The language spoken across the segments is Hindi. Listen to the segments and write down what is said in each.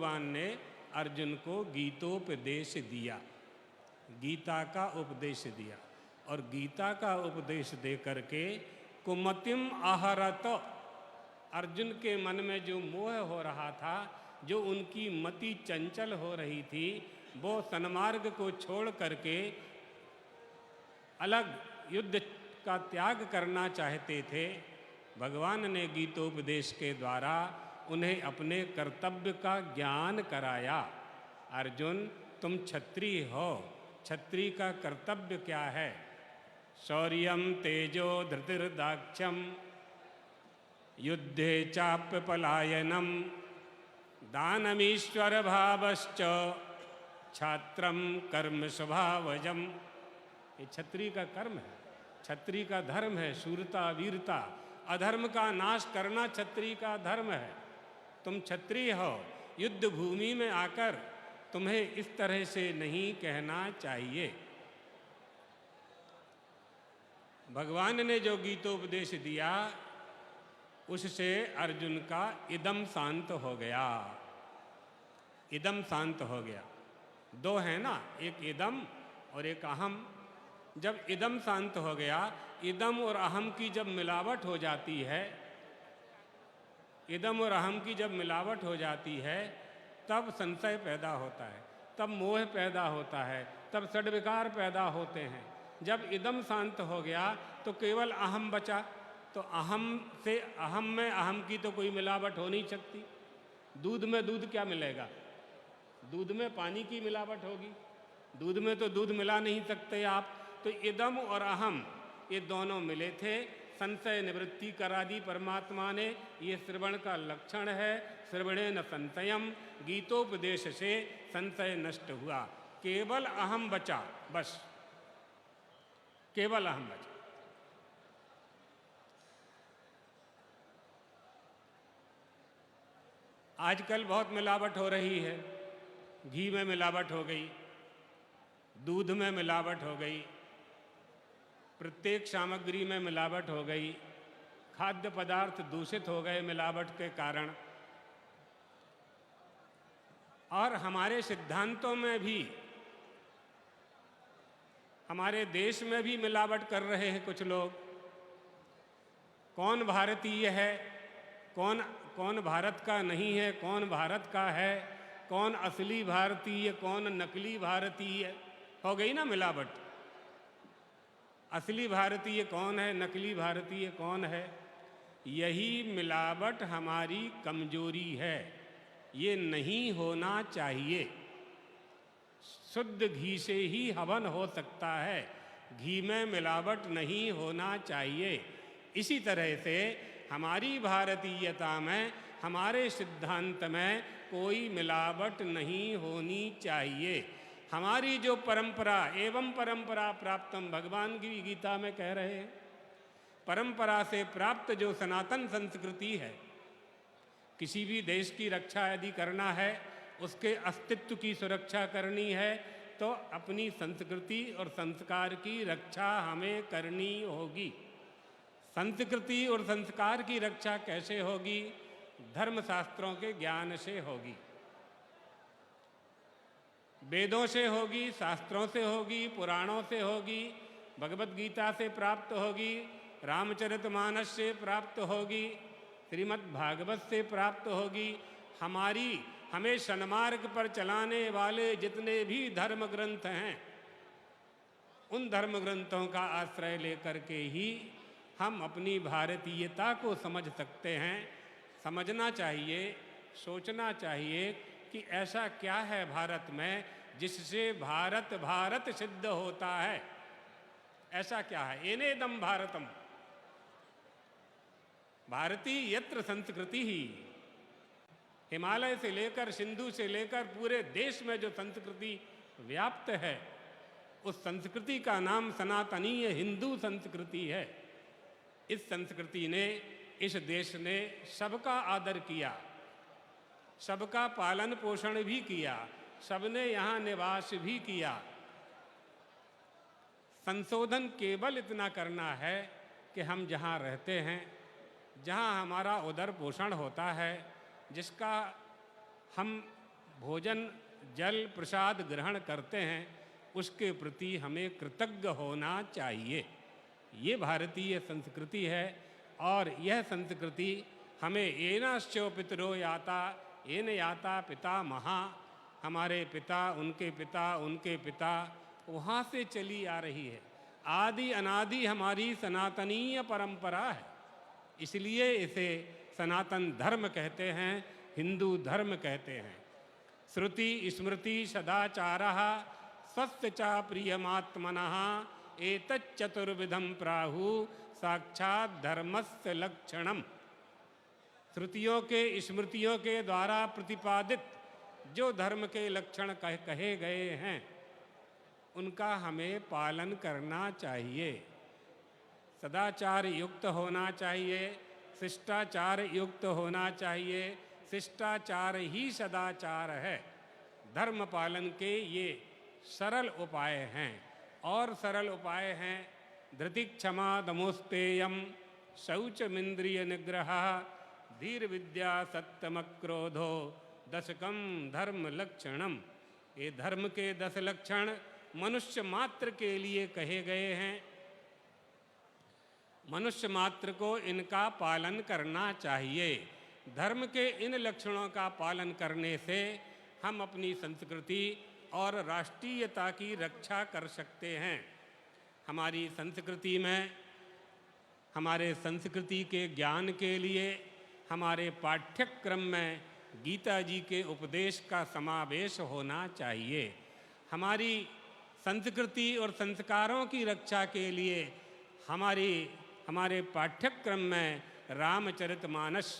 भगवान ने अर्जुन को गीतोपदेश दिया, गीता का उपदेश दिया। और गीता का उपदेश दे करके कुमतिम आहरत, अर्जुन के मन में जो मोह हो रहा था, जो उनकी मति चंचल हो रही थी, वो सन्मार्ग को छोड़ करके अलग युद्ध का त्याग करना चाहते थे। भगवान ने गीतोपदेश के द्वारा उन्हें अपने कर्तव्य का ज्ञान कराया। अर्जुन, तुम क्षत्रिय हो, क्षत्रिय का कर्तव्य क्या है? शौर्यम तेजो धृतिर्दाक्ष्यम युद्धे चाप्य पलायनम दानमीश्वर भावश्च छात्रम कर्म स्वभावजम। ये क्षत्रिय का कर्म है, क्षत्रिय का धर्म है, शूरता वीरता, अधर्म का नाश करना क्षत्रिय का धर्म है। तुम क्षत्रिय हो, युद्ध भूमि में आकर तुम्हें इस तरह से नहीं कहना चाहिए। भगवान ने जो गीतोपदेश दिया उससे अर्जुन का इदम शांत हो गया, इदम शांत हो गया। दो है ना, एक इदम और एक अहम। जब इदम शांत हो गया, इदम और अहम की जब मिलावट हो जाती है, इदम और अहम की जब मिलावट हो जाती है, तब संशय पैदा होता है, तब मोह पैदा होता है, तब षड्विकार पैदा होते हैं। जब इदम शांत हो गया तो केवल अहम बचा। तो अहम से अहम में अहम की तो कोई मिलावट हो नहीं सकती। दूध में दूध क्या मिलेगा? दूध में पानी की मिलावट होगी, दूध में तो दूध मिला नहीं सकते आप। तो इदम और अहम ये दोनों मिले थे, संशय निवृत्ति करा दी परमात्मा ने। ये श्रवण का लक्षण है, श्रवणे न संशयम, गीतोपदेश से संशय नष्ट हुआ, केवल अहम बचा, बस केवल अहम बचा। आजकल बहुत मिलावट हो रही है, घी में मिलावट हो गई, दूध में मिलावट हो गई, प्रत्येक सामग्री में मिलावट हो गई, खाद्य पदार्थ दूषित हो गए मिलावट के कारण। और हमारे सिद्धांतों में भी, हमारे देश में भी मिलावट कर रहे हैं कुछ लोग। कौन भारतीय है, कौन भारत का नहीं है, कौन भारत का है, कौन असली भारतीय, कौन नकली भारतीय, हो गई ना मिलावट। असली भारतीय कौन है, नकली भारतीय कौन है? यही मिलावट हमारी कमजोरी है, ये नहीं होना चाहिए। शुद्ध घी से ही हवन हो सकता है, घी में मिलावट नहीं होना चाहिए। इसी तरह से हमारी भारतीयता में, हमारे सिद्धांत में कोई मिलावट नहीं होनी चाहिए। हमारी जो परंपरा एवं परंपरा प्राप्तम, भगवान की गीता में कह रहे हैं, परंपरा से प्राप्त जो सनातन संस्कृति है, किसी भी देश की रक्षा यदि करना है, उसके अस्तित्व की सुरक्षा करनी है, तो अपनी संस्कृति और संस्कार की रक्षा हमें करनी होगी। संस्कृति और संस्कार की रक्षा कैसे होगी? धर्मशास्त्रों के ज्ञान से होगी, वेदों से होगी, शास्त्रों से होगी, पुराणों से होगी, भगवत गीता से प्राप्त होगी, रामचरितमानस से प्राप्त होगी, श्रीमद् भागवत से प्राप्त होगी। हमें सन्मार्ग पर चलाने वाले जितने भी धर्म ग्रंथ हैं, उन धर्म ग्रंथों का आश्रय लेकर के ही हम अपनी भारतीयता को समझ सकते हैं। समझना चाहिए, सोचना चाहिए कि ऐसा क्या है भारत में जिससे भारत भारत सिद्ध होता है। ऐसा क्या है? एनेदम भारतम, भारतीय यत्र संस्कृति ही। हिमालय से लेकर, सिंधु से लेकर पूरे देश में जो संस्कृति व्याप्त है, उस संस्कृति का नाम सनातनीय हिंदू संस्कृति है। इस संस्कृति ने, इस देश ने सबका आदर किया, सबका पालन पोषण भी किया, सबने यहाँ निवास भी किया। संशोधन केवल इतना करना है कि हम जहाँ रहते हैं, जहाँ हमारा उदर पोषण होता है, जिसका हम भोजन जल प्रसाद ग्रहण करते हैं उसके प्रति हमें कृतज्ञ होना चाहिए। ये भारतीय संस्कृति है और यह संस्कृति हमें एनाश्चो पितरो याता एन याता पिता महा, हमारे पिता उनके पिता वहाँ से चली आ रही है। आदि अनादि हमारी सनातनीय परंपरा है, इसलिए इसे सनातन धर्म कहते हैं, हिंदू धर्म कहते हैं। श्रुति स्मृति सदाचारः स्वस्य च प्रियमात्मनः एतच्चतुर्विधं प्राहु साक्षात् धर्मस्य लक्षणम। श्रुतियों के स्मृतियों के द्वारा प्रतिपादित जो धर्म के लक्षण कहे गए हैं उनका हमें पालन करना चाहिए। सदाचार युक्त होना चाहिए, शिष्टाचार युक्त होना चाहिए। शिष्टाचार ही सदाचार है। धर्म पालन के ये सरल उपाय हैं और सरल उपाय हैं धृति क्षमा दमोस्तेयम शौचमिंद्रिय निग्रह धीर विद्या सत्यम क्रोधो दशकम धर्म लक्षणम। ये धर्म के 10 लक्षण मनुष्य मात्र के लिए कहे गए हैं। मनुष्य मात्र को इनका पालन करना चाहिए। धर्म के इन लक्षणों का पालन करने से हम अपनी संस्कृति और राष्ट्रीयता की रक्षा कर सकते हैं। हमारी संस्कृति में, हमारे संस्कृति के ज्ञान के लिए हमारे पाठ्यक्रम में गीता जी के उपदेश का समावेश होना चाहिए। हमारी संस्कृति और संस्कारों की रक्षा के लिए हमारे पाठ्यक्रम में रामचरितमानस,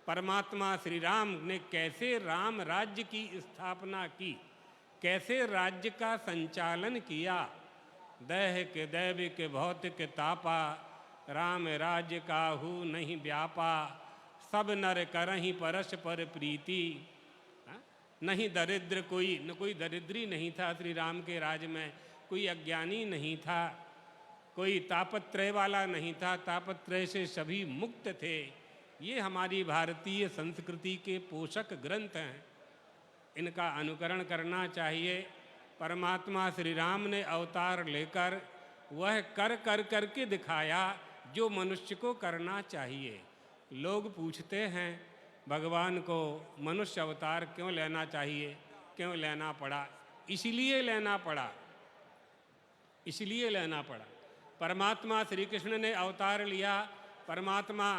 परमात्मा श्री राम ने कैसे राम राज्य की स्थापना की, कैसे राज्य का संचालन किया। दैहिक दैविक भौतिक तापा राम राज्य काहू नहीं व्यापा, सब नर करहि परस्पर प्रीति। नहीं दरिद्र कोई दरिद्री नहीं था श्री राम के राज में, कोई अज्ञानी नहीं था, कोई तापत्रय वाला नहीं था, तापत्रय से सभी मुक्त थे। ये हमारी भारतीय संस्कृति के पोषक ग्रंथ हैं, इनका अनुकरण करना चाहिए। परमात्मा श्री राम ने अवतार लेकर वह कर के दिखाया जो मनुष्य को करना चाहिए। लोग पूछते हैं भगवान को मनुष्य अवतार क्यों लेना चाहिए, क्यों लेना पड़ा? इसलिए लेना पड़ा। परमात्मा श्री कृष्ण ने अवतार लिया, परमात्मा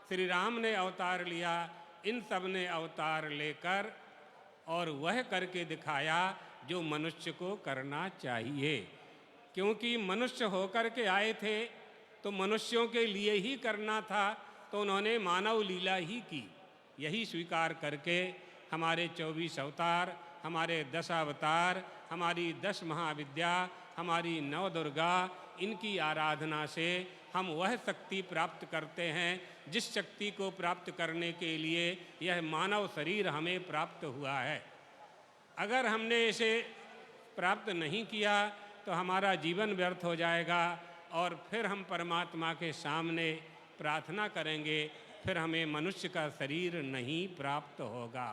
श्री राम ने अवतार लिया, इन सब ने अवतार लेकर और वह करके दिखाया जो मनुष्य को करना चाहिए। क्योंकि मनुष्य होकर के आए थे तो मनुष्यों के लिए ही करना था, तो उन्होंने मानव लीला ही की। यही स्वीकार करके हमारे 24 अवतार, हमारे 10 अवतार, हमारी 10 महाविद्या, हमारी 9 दुर्गा, इनकी आराधना से हम वह शक्ति प्राप्त करते हैं जिस शक्ति को प्राप्त करने के लिए यह मानव शरीर हमें प्राप्त हुआ है। अगर हमने इसे प्राप्त नहीं किया तो हमारा जीवन व्यर्थ हो जाएगा और फिर हम परमात्मा के सामने प्रार्थना करेंगे, फिर हमें मनुष्य का शरीर नहीं प्राप्त होगा।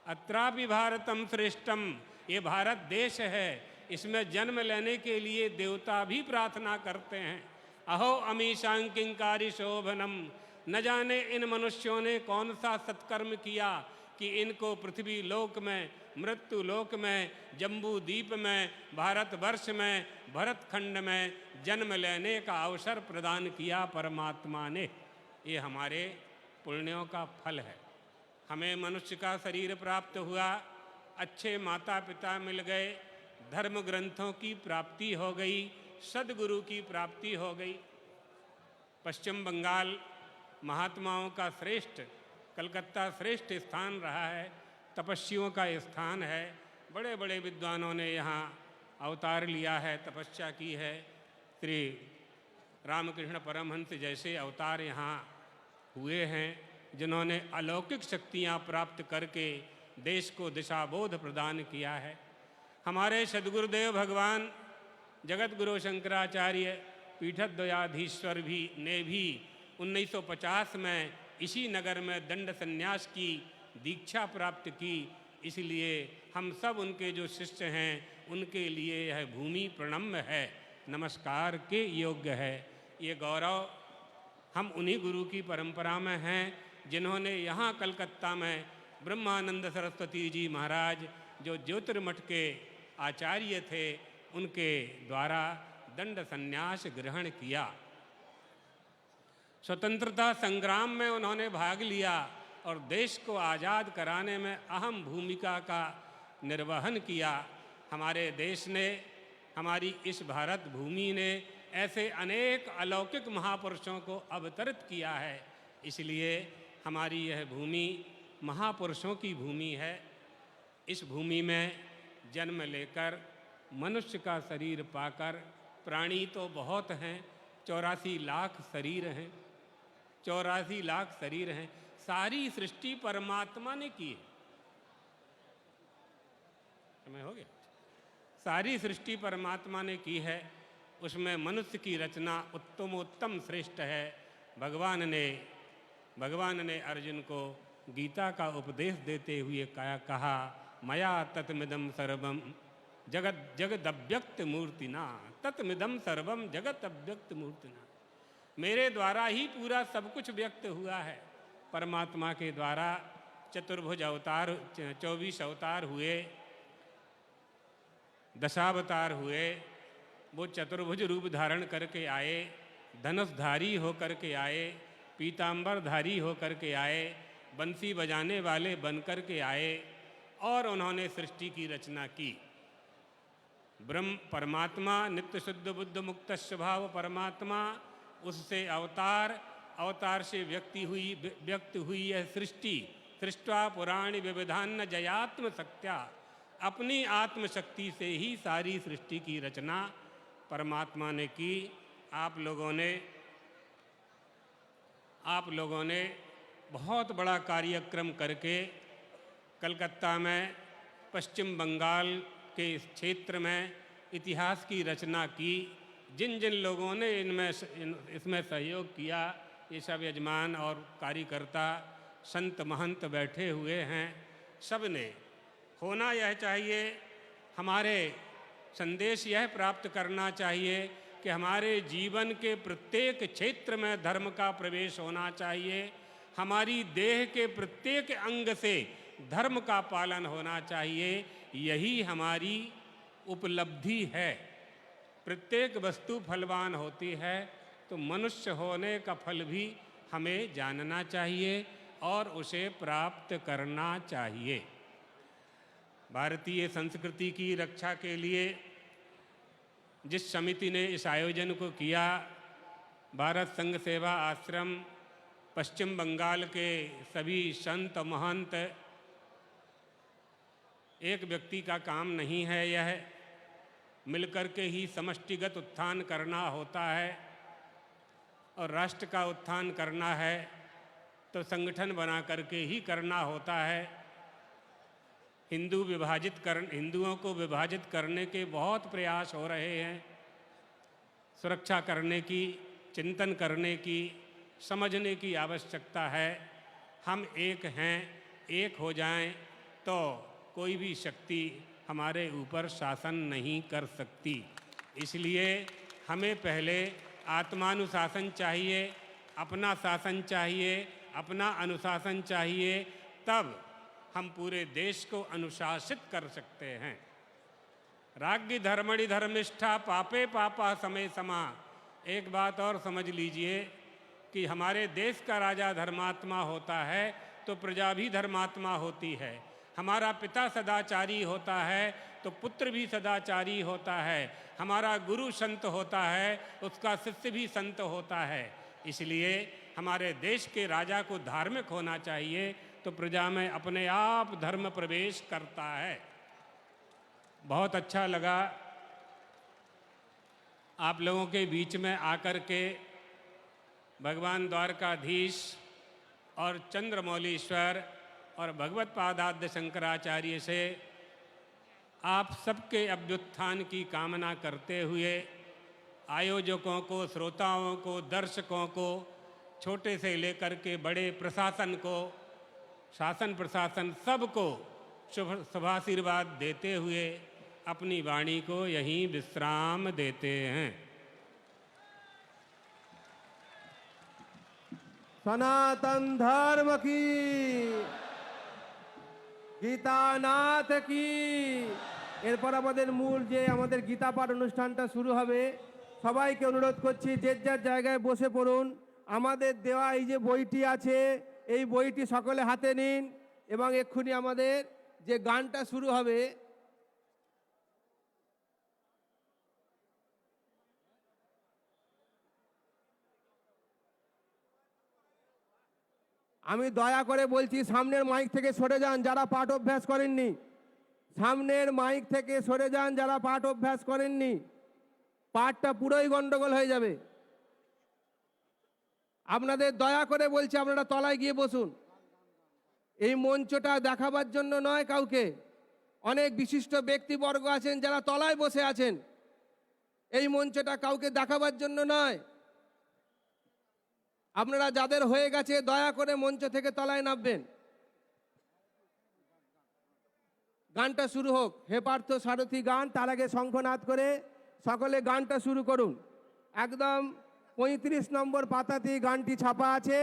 अत्रापि भारतम श्रेष्ठम, ये भारत देश है, इसमें जन्म लेने के लिए देवता भी प्रार्थना करते हैं। अहो अमीशां किंकारी शोभनम, न जाने इन मनुष्यों ने कौन सा सत्कर्म किया कि इनको पृथ्वी लोक में, मृत्यु लोक में, जम्बू द्वीप में, भारतवर्ष में, भरतखंड में जन्म लेने का अवसर प्रदान किया परमात्मा ने। ये हमारे पुण्यों का फल है। हमें मनुष्य का शरीर प्राप्त हुआ, अच्छे माता पिता मिल गए, धर्म ग्रंथों की प्राप्ति हो गई, सद्गुरु की प्राप्ति हो गई। पश्चिम बंगाल महात्माओं का श्रेष्ठ, कलकत्ता श्रेष्ठ स्थान रहा है, तपस्वियों का स्थान है। बड़े बड़े विद्वानों ने यहाँ अवतार लिया है, तपस्या की है। श्री रामकृष्ण परमहंस जैसे अवतार यहाँ हुए हैं जिन्होंने अलौकिक शक्तियाँ प्राप्त करके देश को दिशाबोध प्रदान किया है। हमारे सद्गुरुदेव भगवान जगत गुरु शंकराचार्य पीठद्वयाधीश्वर ने भी 1950 में इसी नगर में दंड संन्यास की दीक्षा प्राप्त की इसलिए हम सब उनके जो शिष्य हैं उनके लिए यह भूमि प्रणम्य है, नमस्कार के योग्य है। ये गौरव हम उन्हीं गुरु की परंपरा में हैं जिन्होंने यहाँ कलकत्ता में ब्रह्मानंद सरस्वती जी महाराज जो ज्योतिर्मठ के आचार्य थे उनके द्वारा दंड संन्यास ग्रहण किया। स्वतंत्रता संग्राम में उन्होंने भाग लिया और देश को आज़ाद कराने में अहम भूमिका का निर्वहन किया। हमारे देश ने, हमारी इस भारत भूमि ने ऐसे अनेक अलौकिक महापुरुषों को अवतरित किया है। इसलिए हमारी यह भूमि महापुरुषों की भूमि है। इस भूमि में जन्म लेकर मनुष्य का शरीर पाकर, प्राणी तो बहुत हैं, 84 लाख शरीर हैं, 84 लाख शरीर हैं, सारी सृष्टि परमात्मा ने की है। समय हो गया? सारी सृष्टि परमात्मा ने की है, उसमें मनुष्य की रचना उत्तमोत्तम श्रेष्ठ है। भगवान ने अर्जुन को गीता का उपदेश देते हुए कहा, मया तत्मिदं सर्वम जगदव्यक्त मूर्तिना, तत्मिदं सर्वम जगत अव्यक्त मूर्तिना। मेरे द्वारा ही पूरा सब कुछ व्यक्त हुआ है। परमात्मा के द्वारा चतुर्भुज अवतार, 24 अवतार हुए, दशावतार हुए। वो चतुर्भुज रूप धारण करके आए, धनुषधारी होकर के आए, पीतांबरधारी होकर के आए, बंसी बजाने वाले बनकर के आए और उन्होंने सृष्टि की रचना की। ब्रह्म परमात्मा नित्य शुद्ध बुद्ध मुक्त स्वभाव परमात्मा, उससे अवतार से व्यक्त हुई यह सृष्टि। सृष्टवा पुराणी विविधान्न जयात्म शक्त्या, अपनी आत्मशक्ति से ही सारी सृष्टि की रचना परमात्मा ने की। आप लोगों ने बहुत बड़ा कार्यक्रम करके कलकत्ता में, पश्चिम बंगाल के इस क्षेत्र में इतिहास की रचना की। जिन जिन लोगों ने इसमें सहयोग किया, ये सब यजमान और कार्यकर्ता, संत महंत बैठे हुए हैं। सब ने होना यह चाहिए, हमारे संदेश यह प्राप्त करना चाहिए कि हमारे जीवन के प्रत्येक क्षेत्र में धर्म का प्रवेश होना चाहिए। हमारी देह के प्रत्येक अंग से धर्म का पालन होना चाहिए। यही हमारी उपलब्धि है। प्रत्येक वस्तु फलवान होती है, तो मनुष्य होने का फल भी हमें जानना चाहिए और उसे प्राप्त करना चाहिए। भारतीय संस्कृति की रक्षा के लिए जिस समिति ने इस आयोजन को किया, भारत संघ सेवा आश्रम, पश्चिम बंगाल के सभी संत महंत, एक व्यक्ति का काम नहीं है, यह मिलकर के ही समष्टिगत उत्थान करना होता है। और राष्ट्र का उत्थान करना है तो संगठन बना करके ही करना होता है। हिंदुओं को विभाजित करने के बहुत प्रयास हो रहे हैं। सुरक्षा करने की, चिंतन करने की, समझने की आवश्यकता है। हम एक हैं, एक हो जाएं तो कोई भी शक्ति हमारे ऊपर शासन नहीं कर सकती। इसलिए हमें पहले आत्मानुशासन चाहिए, अपना शासन चाहिए, अपना अनुशासन चाहिए, तब हम पूरे देश को अनुशासित कर सकते हैं। राज्ञ धर्मणि धर्मिष्ठा पापे पापा समय समा। एक बात और समझ लीजिए कि हमारे देश का राजा धर्मात्मा होता है तो प्रजा भी धर्मात्मा होती है। हमारा पिता सदाचारी होता है तो पुत्र भी सदाचारी होता है। हमारा गुरु संत होता है, उसका शिष्य भी संत होता है। इसलिए हमारे देश के राजा को धार्मिक होना चाहिए तो प्रजा में अपने आप धर्म प्रवेश करता है। बहुत अच्छा लगा आप लोगों के बीच में आकर के भगवान द्वारकाधीश और चंद्रमौलीश्वर और भगवत पादाद्य शंकराचार्य से आप सबके अभ्युत्थान की कामना करते हुए आयोजकों को, श्रोताओं को, दर्शकों को, छोटे से लेकर के बड़े प्रशासन को, शासन प्रशासन सबको शुभाशीर्वाद देते हुए अपनी वाणी को यहीं विश्राम देते हैं। सनातन धर्म की, গীতানাথ কি। এরপর আমাদের মূল যে আমাদের গীতা পাঠ অনুষ্ঠানটা শুরু হবে। সবাইকে অনুরোধ করছি যে যার জায়গায় বসে পড়ুন। আমাদের দেওয়া এই যে বইটি আছে, এই বইটি সকলে হাতে নিন এবং এক্ষুনি আমাদের যে গানটা শুরু হবে, আমি দয়া করে বলছি সামনের মাইক থেকে সরে যান যারা পাঠ অভ্যাস করেননি। সামনের মাইক থেকে সরে যান যারা পাঠ অভ্যাস করেননি। পাঠটা পুরোই গন্ডগোল হয়ে যাবে। আপনাদের দয়া করে বলছি আপনারা তলায় গিয়ে বসুন। এই মঞ্চটা দেখাবার জন্য নয় কাউকে। অনেক বিশিষ্ট ব্যক্তিবর্গ আছেন যারা তলায় বসে আছেন। এই মঞ্চটা কাউকে দেখাবার জন্য নয়। আপনারা যাদের হয়ে গেছে দয়া করে মঞ্চ থেকে তলায় নামবেন। গানটা শুরু হোক। হে পার্থ সারথি গান, তার আগে শঙ্খনাদ করে সকলে গানটা শুরু করুন। একদম 35 নম্বর পাতাতে গানটি ছাপা আছে।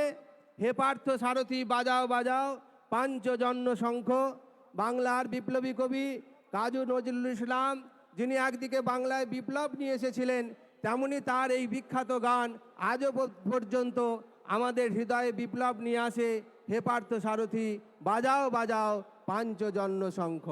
হে পার্থ সারথি বাজাও বাজাও পাঞ্চজন্য শঙ্খ। বাংলার বিপ্লবী কবি কাজী নজরুল ইসলাম, যিনি একদিকে বাংলায় বিপ্লব নিয়ে এসেছিলেন, তেমনি তার এই বিখ্যাত গান আজও পর্যন্ত আমাদের হৃদয়ে বিপ্লব নিয়ে আসে। হে পার্থ সারথি বাজাও বাজাও পাঞ্চজন্য শঙ্খ।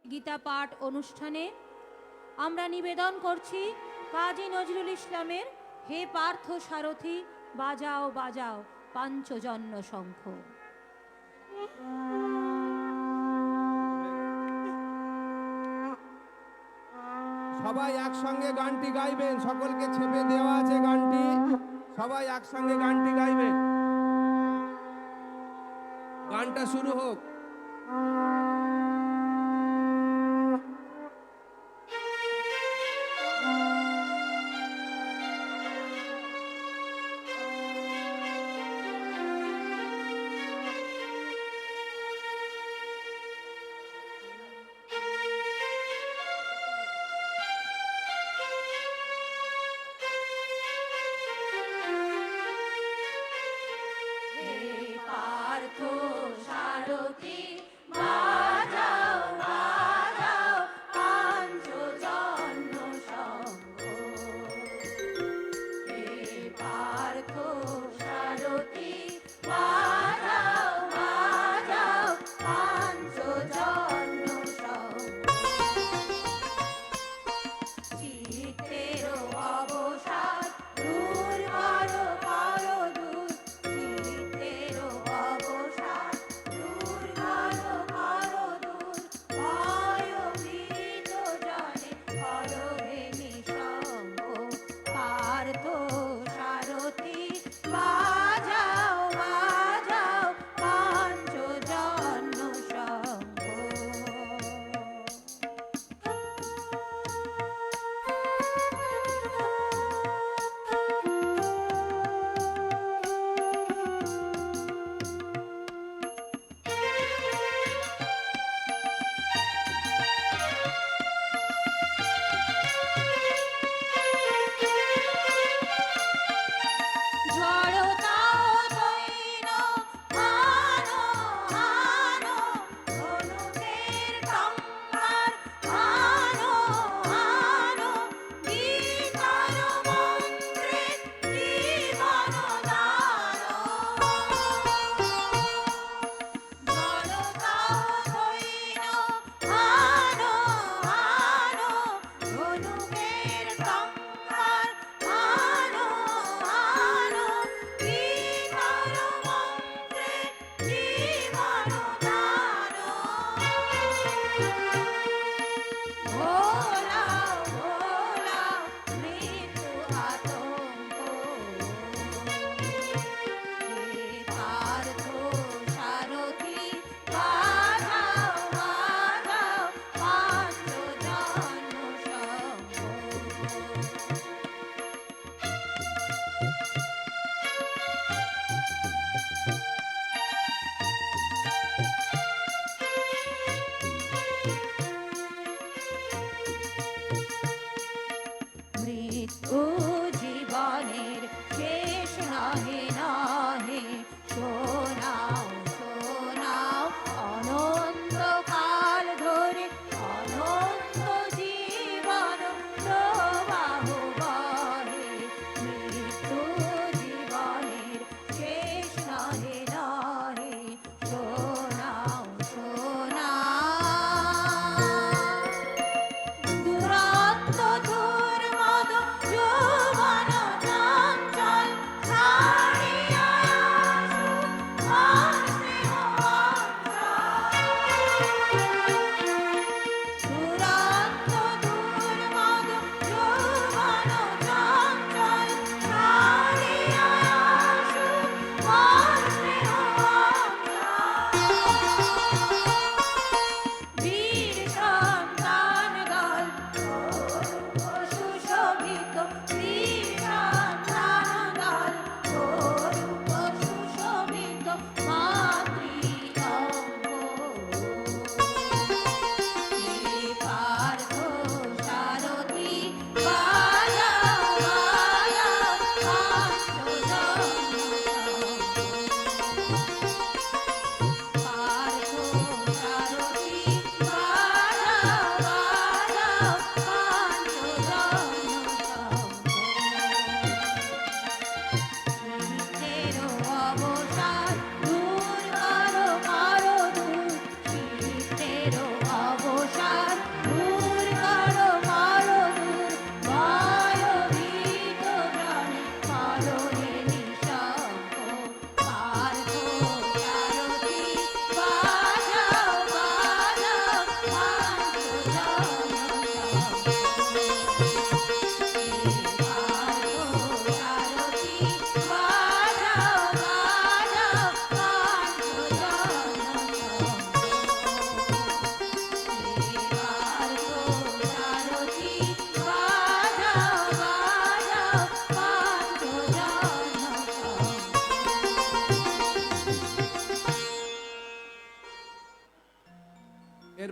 গীতা পাঠ অনুষ্ঠানে আমরা নিবেদন করছি কাজী নজরুল ইসলামের হে পার্থ সারথি বাজাও বাজাও পাঞ্চজন্য শঙ্খ। সবাই একসঙ্গে গানটি গাইবেন। সকলকে ছেপে দেওয়া আছে গানটি, সবাই একসঙ্গে গানটি গাইবেন। গানটা শুরু হোক।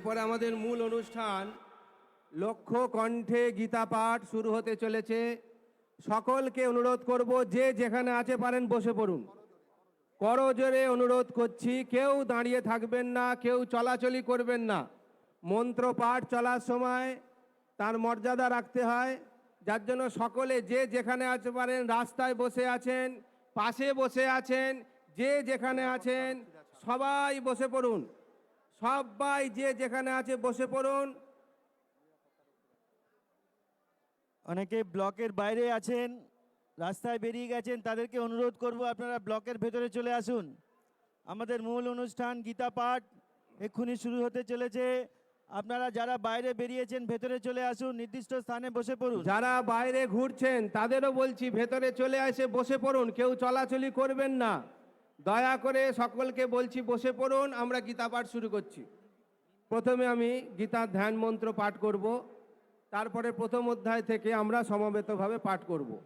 এরপরে আমাদের মূল অনুষ্ঠান লক্ষ্য কণ্ঠে গীতা পাঠ শুরু হতে চলেছে। সকলকে অনুরোধ করব, যে যেখানে আছে পারেন বসে পড়ুন। করজোরে অনুরোধ করছি, কেউ দাঁড়িয়ে থাকবেন না, কেউ চলাচলি করবেন না। মন্ত্র পাঠ চলার সময় তার মর্যাদা রাখতে হয়, যার জন্য সকলে যে যেখানে আছে পারেন, রাস্তায় বসে আছেন, পাশে বসে আছেন, যে যেখানে আছেন সবাই বসে পড়ুন। সবাই যে যেখানে আছে বসে পড়ুন। অনেকে ব্লকের বাইরে আছেন, রাস্তায় বেরিয়ে গেছেন, তাদেরকে অনুরোধ করব আপনারা ব্লকের ভেতরে চলে আসুন। আমাদের মূল অনুষ্ঠান গীতা পাঠ এক্ষুনি শুরু হতে চলেছে। আপনারা যারা বাইরে বেরিয়েছেন ভেতরে চলে আসুন, নির্দিষ্ট স্থানে বসে পড়ুন। যারা বাইরে ঘুরছেন তাদেরও বলছি ভেতরে চলে এসে বসে পড়ুন, কেউ চলাচলি করবেন না। দয়া করে সকলকে বলছি বসে পড়ুন, আমরা গীতা পাঠ শুরু করছি। প্রথমে আমি গীতার ধ্যান মন্ত্র পাঠ করব, তারপরে প্রথম অধ্যায় থেকে আমরা সমবেতভাবে পাঠ করব।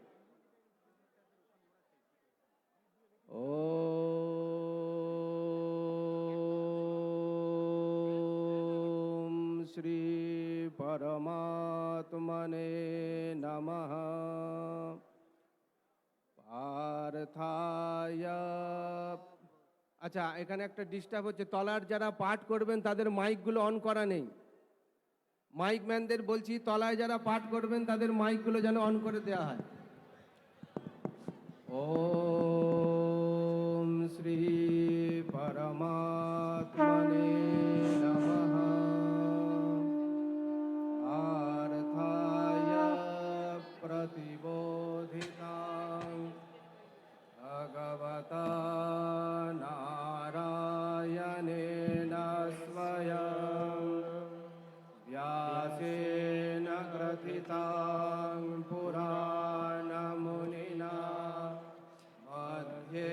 ওম শ্রী পরমাত্মনে নমঃ। পার্থায়। আচ্ছা, এখানে একটা ডিস্টার্ব হচ্ছে, তলার যারা পাঠ করবেন তাদের মাইকগুলো অন করা নেই। মাইক ম্যানদের বলছি, তলায় যারা পাঠ করবেন তাদের মাইকগুলো যেন অন করে দেওয়া হয়। ওম শ্রী পরমাত্মনে নমঃ। পার্থায় প্রতিবোধিতাং ভগবতা নারায়ণেন স্বয়ং व्यासेन ग्रथितां पुराणमुनिना मध्ये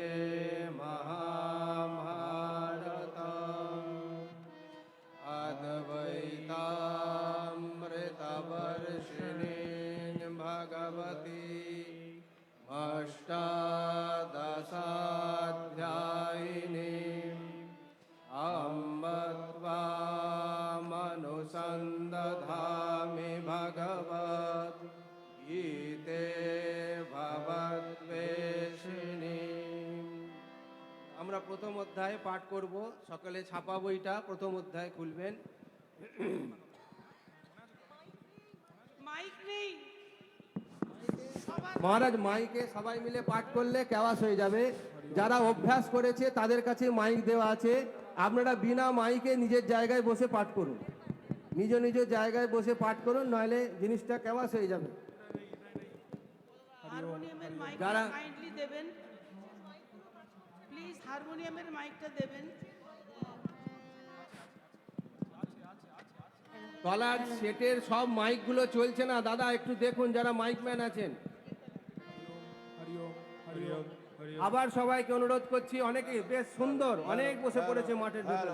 महाभारतम् अद्वैतामृतवर्षिणीं भगवतीम् अष्टादशाध्यायिनीम् अम्ब त्वामनुसन्दधामि भगवत् गीते भवद्वेषिणी। আমরা প্রথম অধ্যায় পাঠ করব, সকলে ছাপা বইটা প্রথম অধ্যায় খুলবেন। মাইক নেই মহারাজ, মাইকে সবাই মিলে পাঠ করলে কেওয়াস হয়ে যাবে। যারা অভ্যাস করেছে তাদের কাছে মাইক দেওয়া আছে, আপনারা বিনা মাইকে নিজের জায়গায় বসে পাঠ করুন, নিজ নিজ জায়গায় বসে পাঠ করুন, নইলে জিনিসটা কেওয়াস হয়ে যাবে। হারমোনিয়ামের মাইকটা যারা- কাইন্ডলি দেবেন প্লিজ, হারমোনিয়ামের মাইকটা দেবেন। তলার সেটের সব মাইকগুলো চলছে না দাদা, একটু দেখুন যারা মাইকম্যান আছেন। আবার সবাইকে অনুরোধ করছি, অনেকে বেশ সুন্দর, অনেক বসে পড়েছে মাঠের ভিতরে,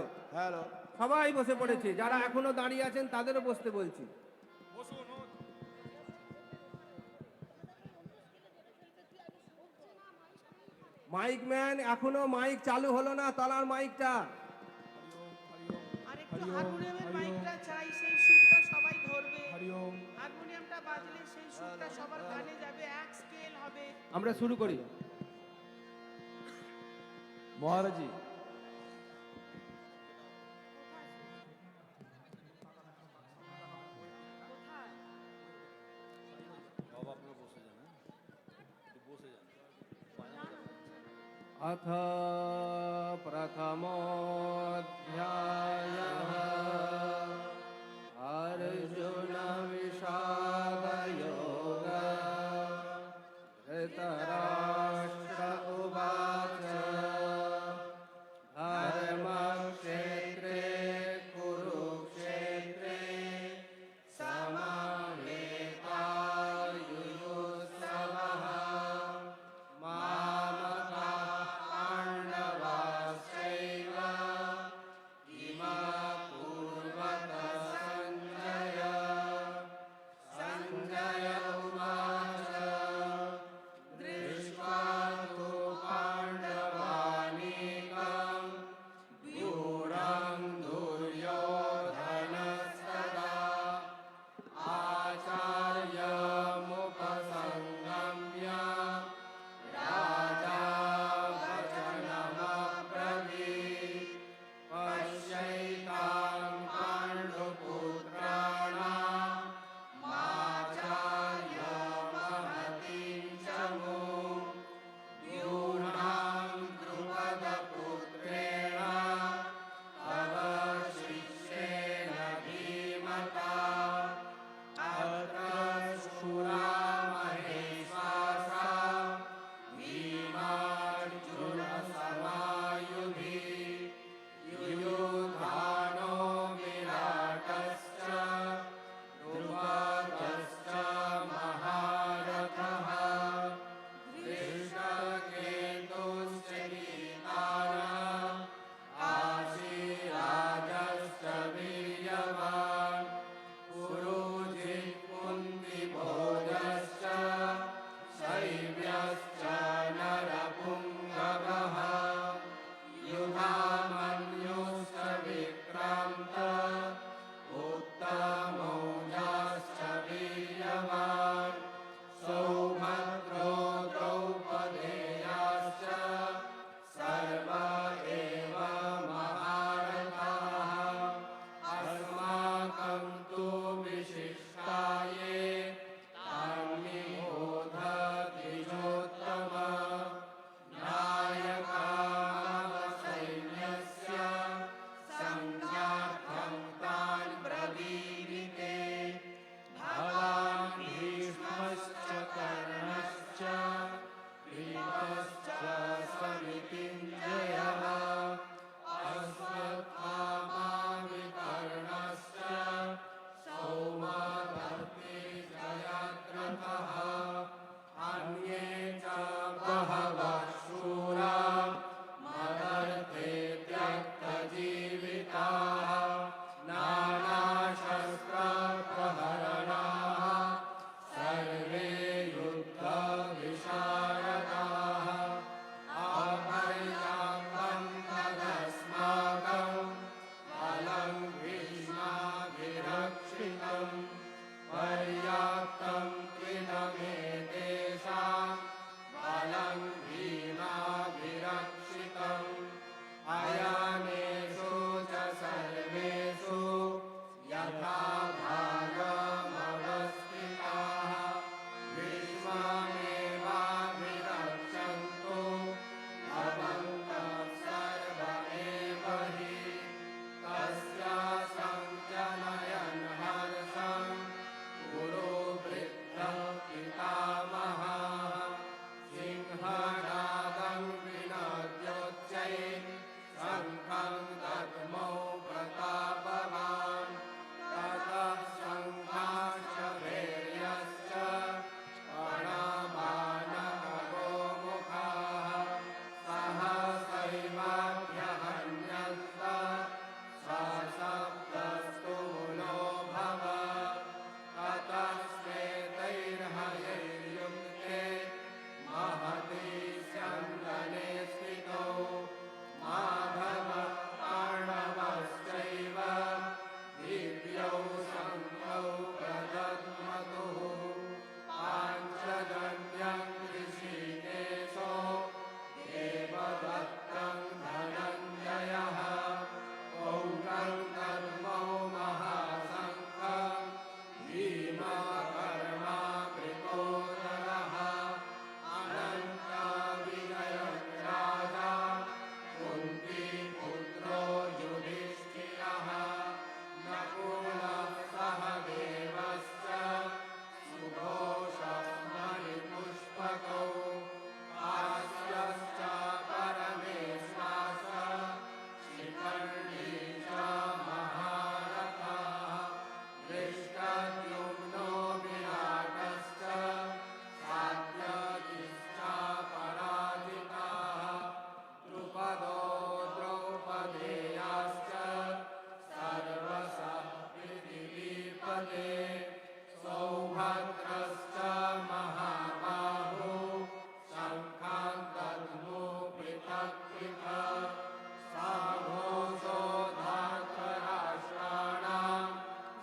সবাই বসে পড়েছে। যারা এখনো দাঁড়িয়ে আছেন তাদেরও বসতে বলছি। মাইকম্যান, এখনো মাইক চালু হলো না, তলার মাইকটা। আর একটু হারমোনিয়ামের মাইকটা চাই, সেই সুরটা সবাই ধরবে। হারমোনিয়ামটা বাজলে সেই সুরটা সবার কানে যাবে, এক স্কেল হবে। আমরা শুরু করি। মহারাজি अथ प्रथमोऽध्यायः अर्जुन विषादयोगः। धृतराष्ट्र उवाच धर्मक्षेत्रे कुरुक्षेत्रे समावेतायुयुत्सवः। मामकाः पाण्डवाश्चैव इमा सिंहनादं विनद्योच्चैः शङ्खं दद्मौ प्रतापवान् ततः शङ्खाश्च भैर्यश्च प्रणमानः गोमुखाः सहसैवाभ्यहन्यन्त सशब्दस्तु नो भव ततः श्वेतैर्हयैर्युक्ते महति स्यन्दने स्थितौ माधवः पाण्डवश्चैव दिव्यौ शङ्खौ प्रदद्मतुः पाञ्चजन्यं ऋषिकेशो देवदत्तं धनञ्जयः पौत्रं कर्मौ महाशङ्खं भीमकर्मा कृतोदरः अनन्तविजयं राजा कुन्तीपुत्रो युधिष्ठिरः नकुलः सह देवश्च सुघोषः मणिपुष्पकौ हास्यश्च परमेश्वास शिखण्डी च महारथः दृष्टद्युम्नो विराटश्च सात्यकिश्च पराजिताः द्रुपदो द्रौपदेयाश्च सर्वशः पृथिवीपते सौभद्रश्च महाबाहो शङ्खान् दद्मो पृथक् पृथक् साघोषो धार्तराष्ट्राणां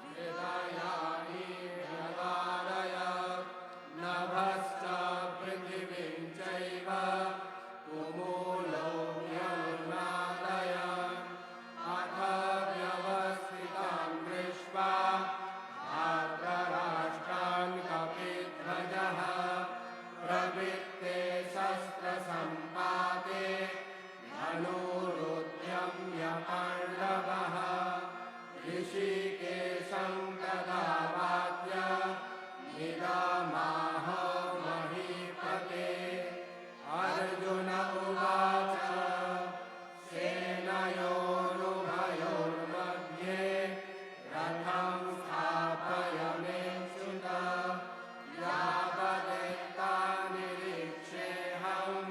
हृदयानि व्यदारयत् नभश्च पृथिवीं चैव तुमूलो व्यनुनादयन् अथ व्यवस्थितां दृष्ट्वा धार्तराष्ट्रान् कपिध्वजः प्रवृत्ते शस्त्रसम्पाते धनुरुद्यम्य पाण्डवः ऋषिकेशं तदा वाद्य निगमाह महीपते अर्जुन उवाच सेनयोरुभयोर्मध्ये रथं स्थापयमेच्युत यावदेतानिरीक्षेऽहं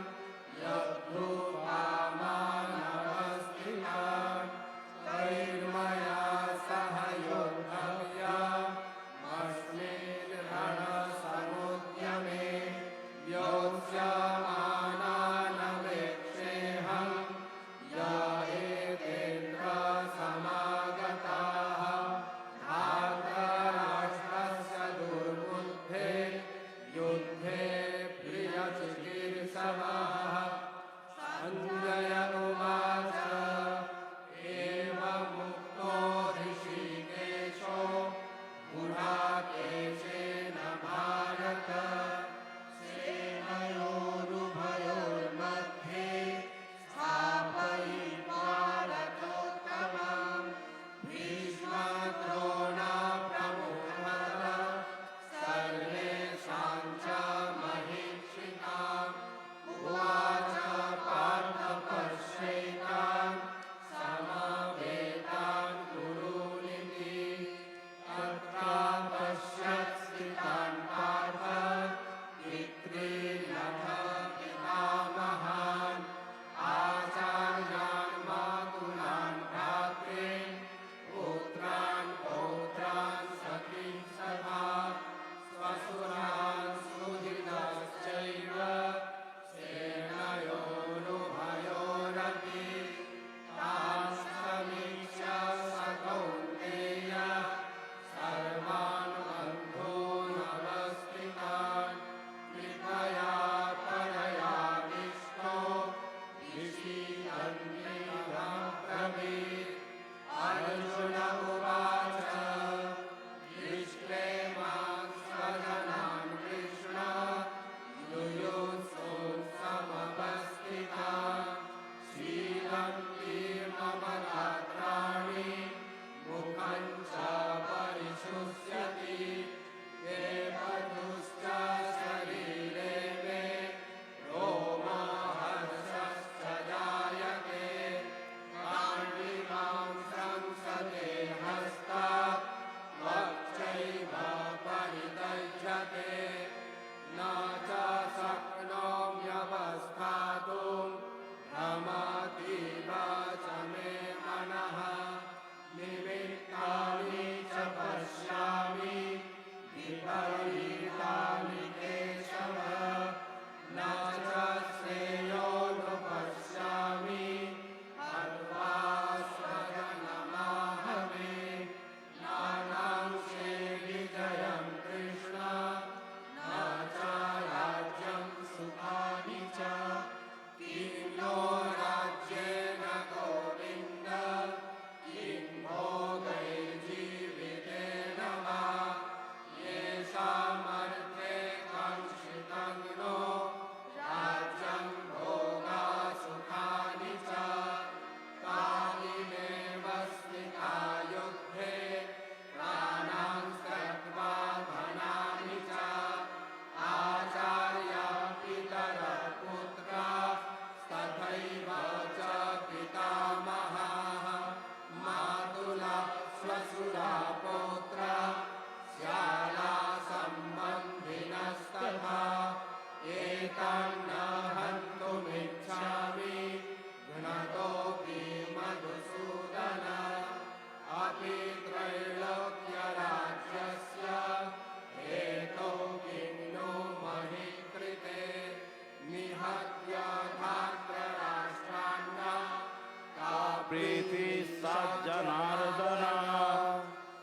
प्रीति सज्जनार्दन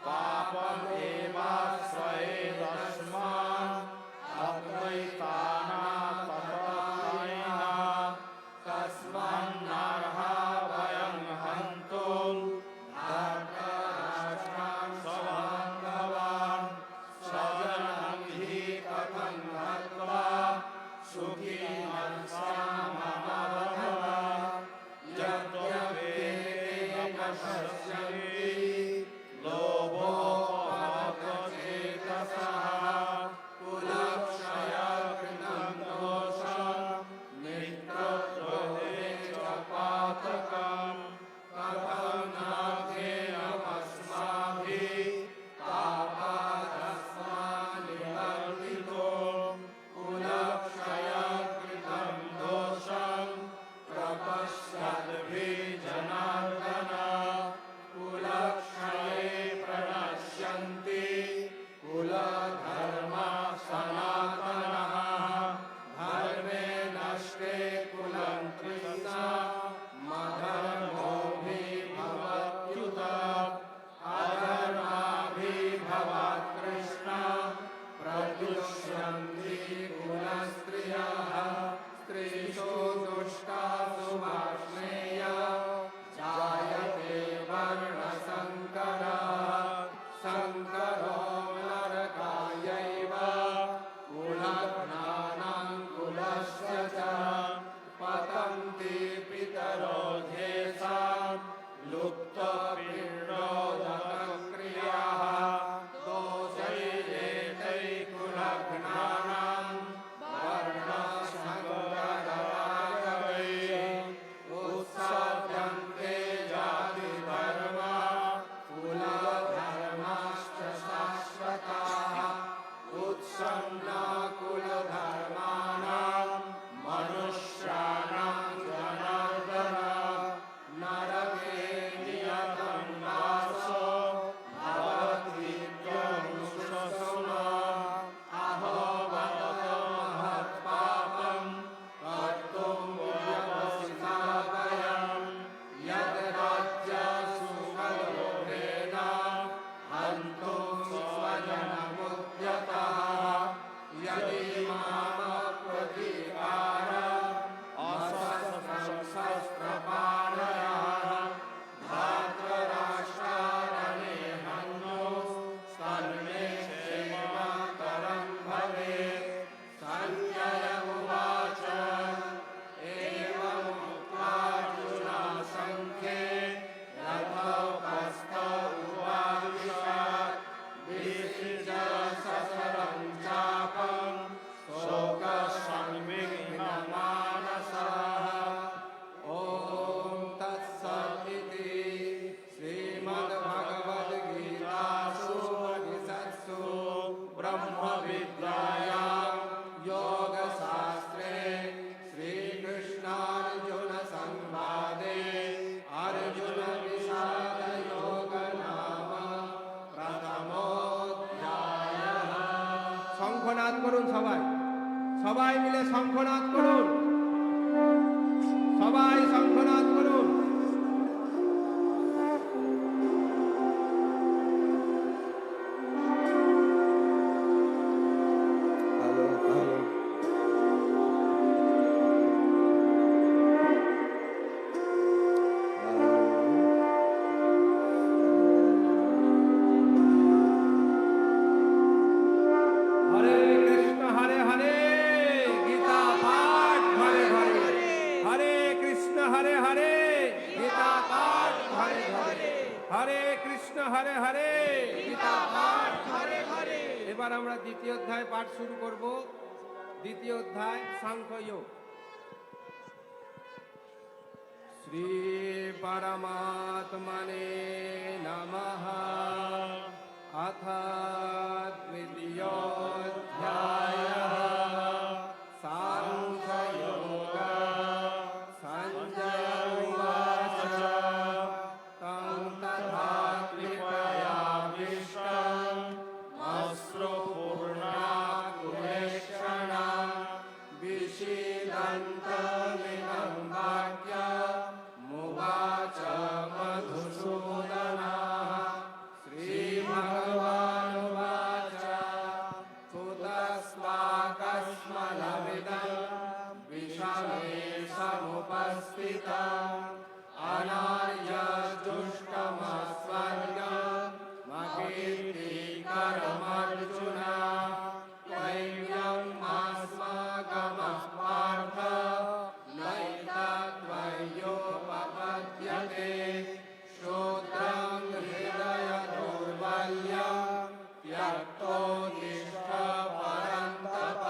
पापम एवाश्रयेदस्मान् अद्वैताना तपत्नयिना तस्मान्नर्हा वयं हन्तुं धर्तराष्ट्रान् स्वबान्धवान् स्वजनं हि कथं हत्वा सुखी শঙ্খনাদ করুন সবাই, সবাই মিলে শঙ্খনাদ করুন, সবাই শঙ্খনাদ করুন। হরে কৃষ্ণ হরে হরে, গীতা পাঠ ঘরে ঘরে। হরে কৃষ্ণ হরে হরে, গীতা পাঠ ঘরে ঘরে। হরে কৃষ্ণ হরে হরে, গীতা পাঠ ঘরে ঘরে। এবার আমরা দ্বিতীয় অধ্যায় পাঠ শুরু করব। দ্বিতীয় অধ্যায় সাংখ্যযোগ। শ্রী পরমাত্মনে নমঃ। अथ द्वितीयोऽध्यायः साङ्ख्ययोग। सञ्जय उवाच तं तथा कृपयाविष्टम् अश्रुपूर्णाकुलेक्षणा विषीदन्त अर्थमिदं वाक्यमुवाच मधुसूदनः श्रीभगवानुवाच कुतस्त्वाकस्मलमिदं विषमे समुपस्थितम् अनार्यजुष्टमस्वर्गमकीर्तिकरमर्जुन दैव्यमास्माकमः पार्थ नैतत्त्वयोपपद्यते शूद्रं हृदय दौर्बल्यं त्यक्तोत्तिष्ठ परन्तप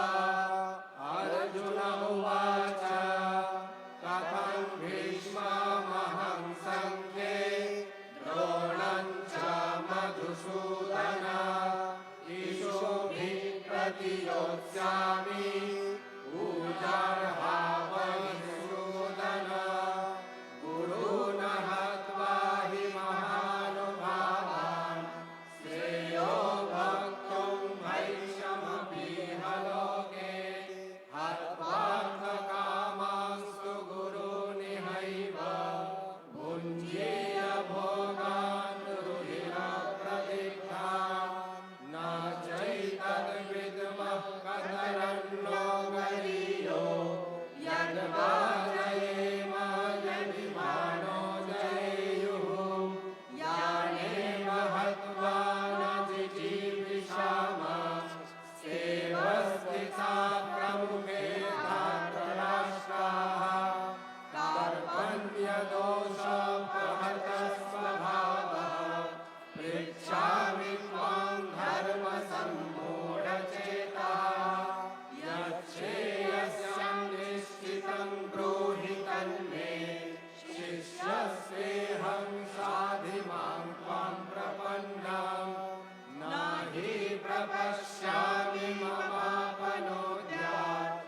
अर्जुन उवाच कथं भीष्ममहं सङ्ख्ये द्रोणं च मधुसूदन ईशोभिः प्रतियोत्स्यामि पूजार्हावसूदन गुरून् हत्वा हि महानुभावान् श्रेयो भक्तुं भैक्षमपीह लोके हत्वार्थकामांस्तु गुरूनिहैव भुञ्जीय भोगान् रुधिरप्रदिग्धान् न चैतद्विद्मः कतरन्नो गरीयो यद्वा जयेम यदि मानो जयेयुः यानेव हत्वा न जिजीविषामः सेवस्थिता प्रमुखे धार्तराष्ट्राः कार्पण्यदोषप्रहतस्वभावः पृच्छामि त्वां धर्मसम्मूढचेतः यच्छ्रेयस्यां निश्चितं ब्रूहि तन्मे शिष्यस्तेऽहं साधिमां त्वां प्रपन्नं न हि प्रपश्यामि ममापनोद्यात्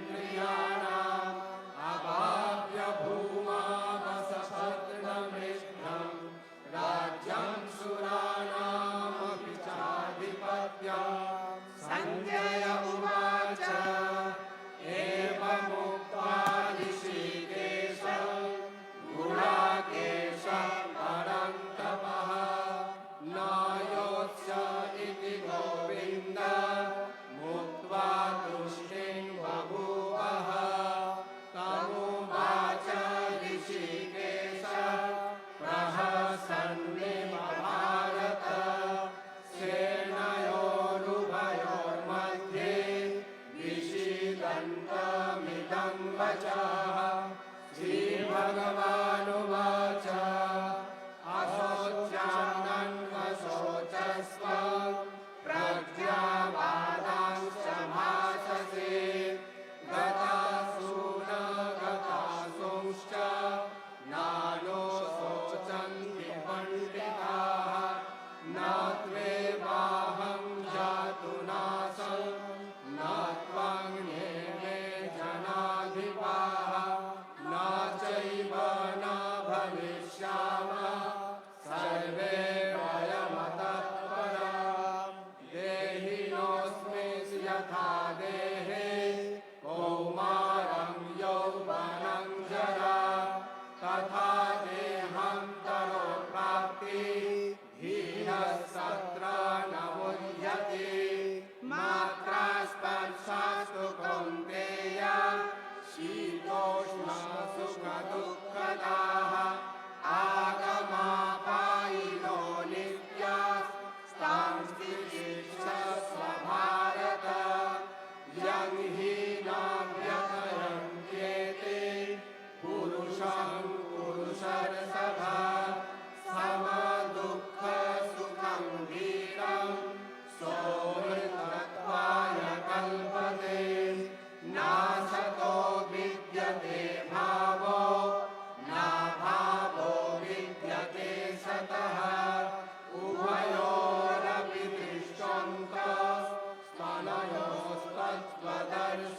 यच्छोकमुच्छोषणमिन्द्रियाणाम् अवाप्य भूमावसपत्नमिष्टं राज्यं सुराणामपि चाधिपत्यम् सञ्जय उवाच एवमुक्त्वा ऋषिकेशं गुडाकेशं परन्तपः नायोत्स्य इति गोविन्द मुक्त्वा तुष्टिं बभूवः तमुवाच ऋषिकेश प्रहसन्निमभारत सेनयोरुभयोर्मध्ये विषीदन्तमिदं वचः श्रीभगवानुवाच अशोच्यान्नन्वशोचस्व प्रज्ञावादांश्च भाषसे गतासून गतासूंश्च नानो शोचन्ति पण्डिताः न त्वेवाहं जातु नासं न त्वं जनाधिपाः न चैव न भविष्यामः सर्वे वयमतः परम् देहिनोऽस्मि यथा देहे कौमारं यौवनं जरा तथा देहान्तरोप्राप्ति धीरस्तत्र न मुह्यते मात्रा स्पर्शास्तु कौन्तेय शीतोष्णसुखदुःखदाः आगमापायिनो नित्यास्तांस्तितिक्षस्व भारत यं हि न व्यथयन्त्येते पुरुषं पुरुषर्षभा समदुःखसुखं धीरं सोऽमृतत्वाय कल्पते नासतो विद्यते भावो नाभावो विद्यते सतः उभयोरपि दृष्टन्तस्तनयोस्तत्त्वदर्शिनः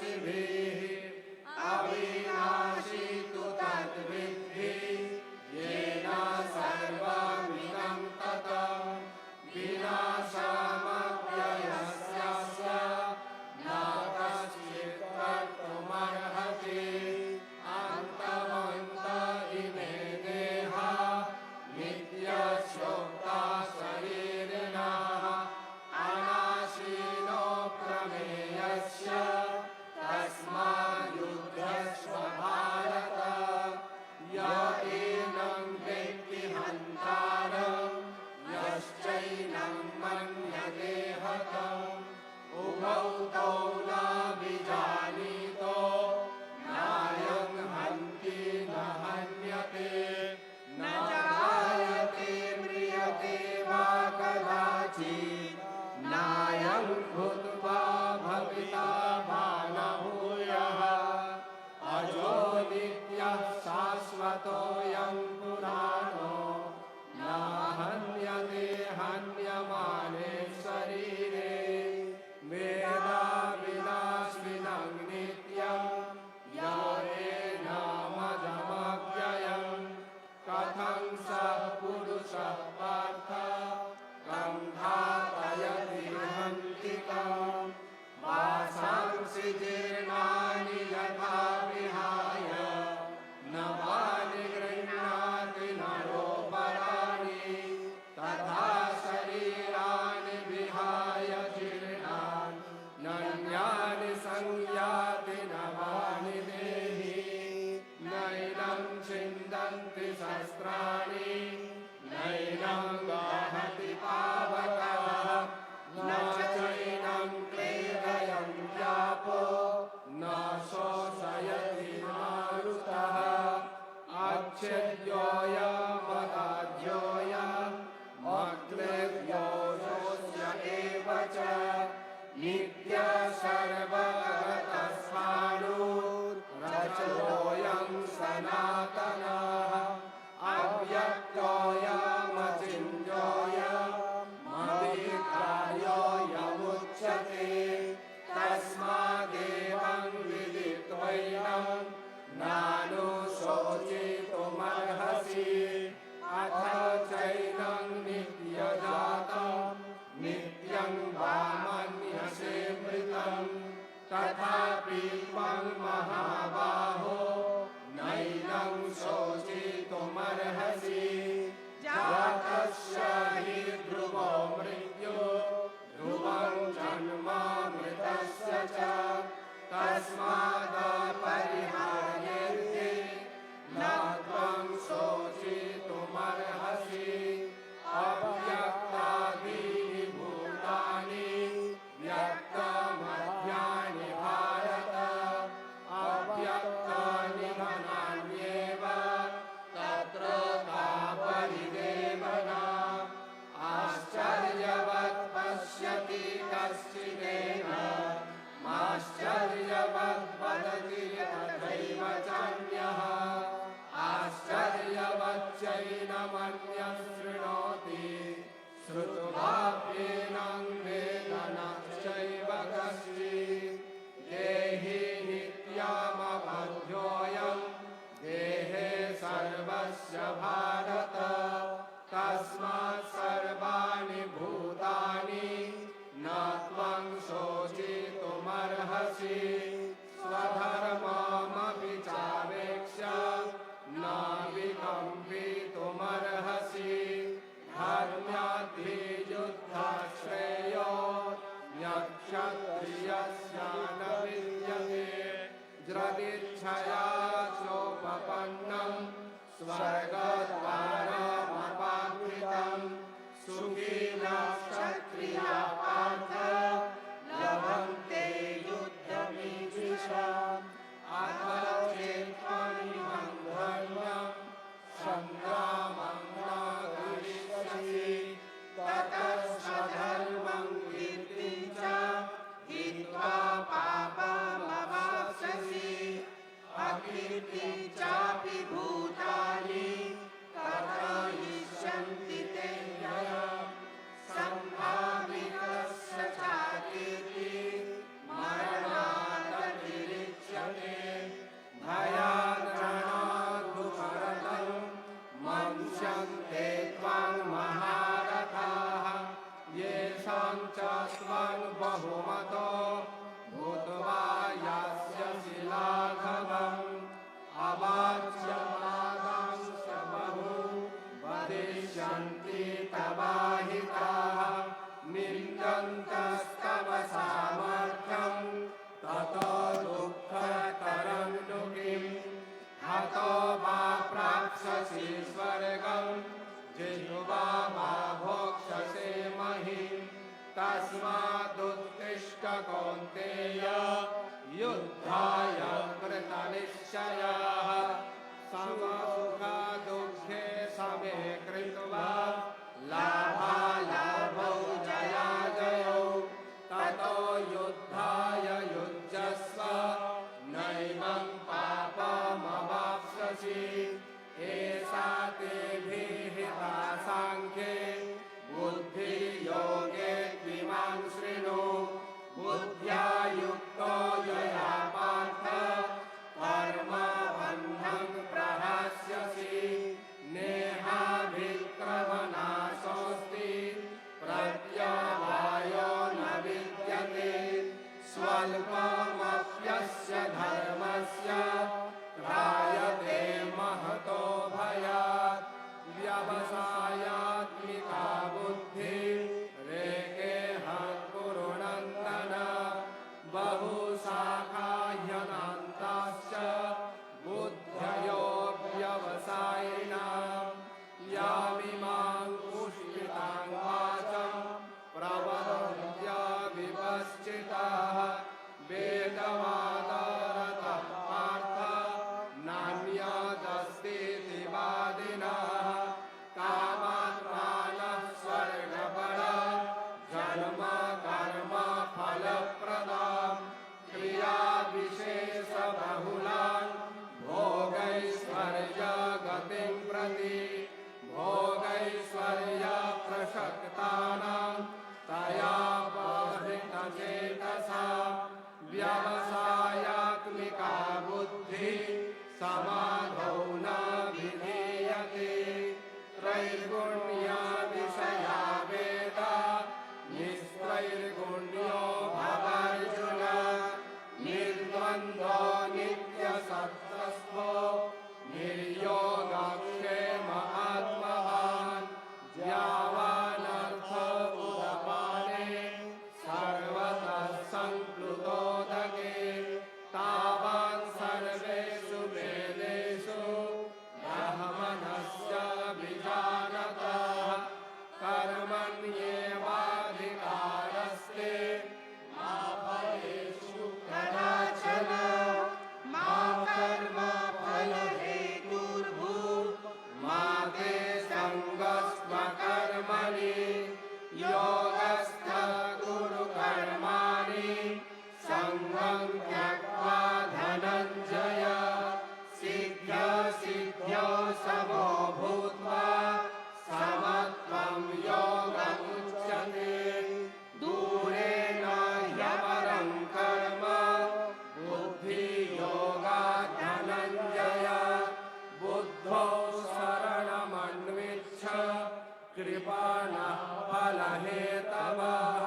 तस्मायुध्यस्व भारत य एनं वेत्ति हन्तारं यश्चैनं मन्यते हतम् उभौ तौ नाभिजानीतो नायं हन्ति न हन्यते न जायते म्रियते वा कदाचित् नायं भूत्वा भविता वा न भूयः अजो नित्यः शाश्वतोऽयं पुराणो न हन्यते हन्यमाने शरीरे वेदा विनाशिनं नित्यं यो एनामजमव्ययम् कथं स पुरुषः पार्थ कं घातयति हन्तिकम् वासांसि जीर्णानि यथा विहाय नवानि गृह्णाति नरोपराणि तथा शरीराणि विहाय जीर्णानि नन्यानि संयाति नवानि देहि नैनं छिन्दन्ति शस्त्राणि नैनं गाहति पावकः न चैनं क्लेदयन्त्यापो न शोषयति मारुतः अच्छेद्योऽयमदाज्योऽयमग्निर्योषोऽस्य एव च नित्यः सर्वगतस्वानुरचयोऽयं सनातनः अव्यक्तोऽयमचिन्त्योऽयमविकार्योऽयमुच्यते तस्मादेवं विदित्वैनं नानुशोचितुमर्हसि अथ चैनं नित्यजातं नित्यं वा मन्यसे मृतं तथापि त्वं महाबाहो नैनं शोचितुमर्हसि जातस्य हि ध्रुवो मृत्युः ध्रुवं जन्म मृतस्य च तस्मादपरिहार्येऽर्थे न त्वं शोचितुमर्हसि अव्यक्तादीनि भूतानि व्यक्तमध्यानि भारत अव्यक्तानि धनान्येव तत्र का परिदेवना आश्चर्यवत् पश्यति कश्चिदेन आश्चर्यवत् वदति तथैव चान्यः आश्चर्यवच्चैनमन्यः शृणोति श्रुत्वाप्येनं वेद न चैव कश्चित् देहि नित्यमबध्योऽयं देहे सर्वस्य भारत तस्मात् सर्वाणि भूतानि न त्वं शोचितुमर्हसि स्वधर्ममपि चावेक्ष्य न विकम्पितुमर्हसि धर्म्याद्धियुद्धश्रेयो यक्षत्रियस्य न विद्यते यदिच्छया चोपपन्नं स्वर्गद्वारमपावृतं सुखिनः क्षत्रियाः पार्थ लभन्ते युद्धमीदृशम् अथ चेत्त्वमिमं धर्म्यं सङ्ग्रामं न करिष्यसि ततः स्वधर्मं कीर्तिं च हित्वा पापमवाप्स्यसि अकीर्तिं चापि भूतानि तस्मादुत्तिष्ठ कौन्तेय युद्धाय कृतनिश्चयः समसुखदुःखे समे कृत्वा लाभालाभौ जयाजयौ ततो युद्धाय युज्यस्व नैवं पापमवाप्स्यसि एषा ते विहिता साङ्ख्ये बुद्धियोगे त्विमां शृणु बुद्ध्या युक्तो यया पार्थ कर्मबन्धं प्रहास्यसि नेहाभिक्रमनाशोऽस्ति प्रत्यवायो न विद्यते स्वल्पमप्यस्य धर्मस्य त्रायते महतो भयात् व्यवसायात्मिका बुद्धि रेकेह कुरुनन्दन बहुशाखाह्यनान्ताश्च बुद्धयो व्यवसायिनां यामिमां पुष्पितां वाचं प्रवदन्त्य विपश्चिताः वेदवादरतः पार्थ नान्यदस्तीति वादिनः कामात्मानः स्वर्गपर जन्म कर्म फलप्रदां क्रियाविशेषबहुलान् भोगैश्वर्यगतिं प्रति भोगैश्वर्यप्रसक्तानां तया बहिर्नचेतसा व्यवसायात्मिका बुद्धिः समाधौ न विधीयते त्रैर्गुण्यविषया वेदा निस्त्रैर्गुण्यो भवार्जुन निर्द्वन्द्वो नित्यसत्त्वस्थो निर्योगक्षेम आत्मवान् यावानर्थ उदपाने सर्वतः संप्लुतोदके तावान् सर्वेषु वेदेषु ब्राह्मणस्य विजानतः कर्मण्येवाधिकारस्ते मा फलेषु कदाचन मा कर्मफलहेतुर्भूः मा ते सङ्गस्त्वकर्मणि योगस्थः कुरु कर्माणि सङ्गं त्यक्त्वा धनञ्जय सिद्ध्यसिद्ध्यौ समो भूत्वा समत्वं योगमुच्यते दूरेण ह्यपरं कर्म बुद्धियोगात् धनञ्जय बुद्धौ शरणमन्विच्छ कृपणः फलहेतवः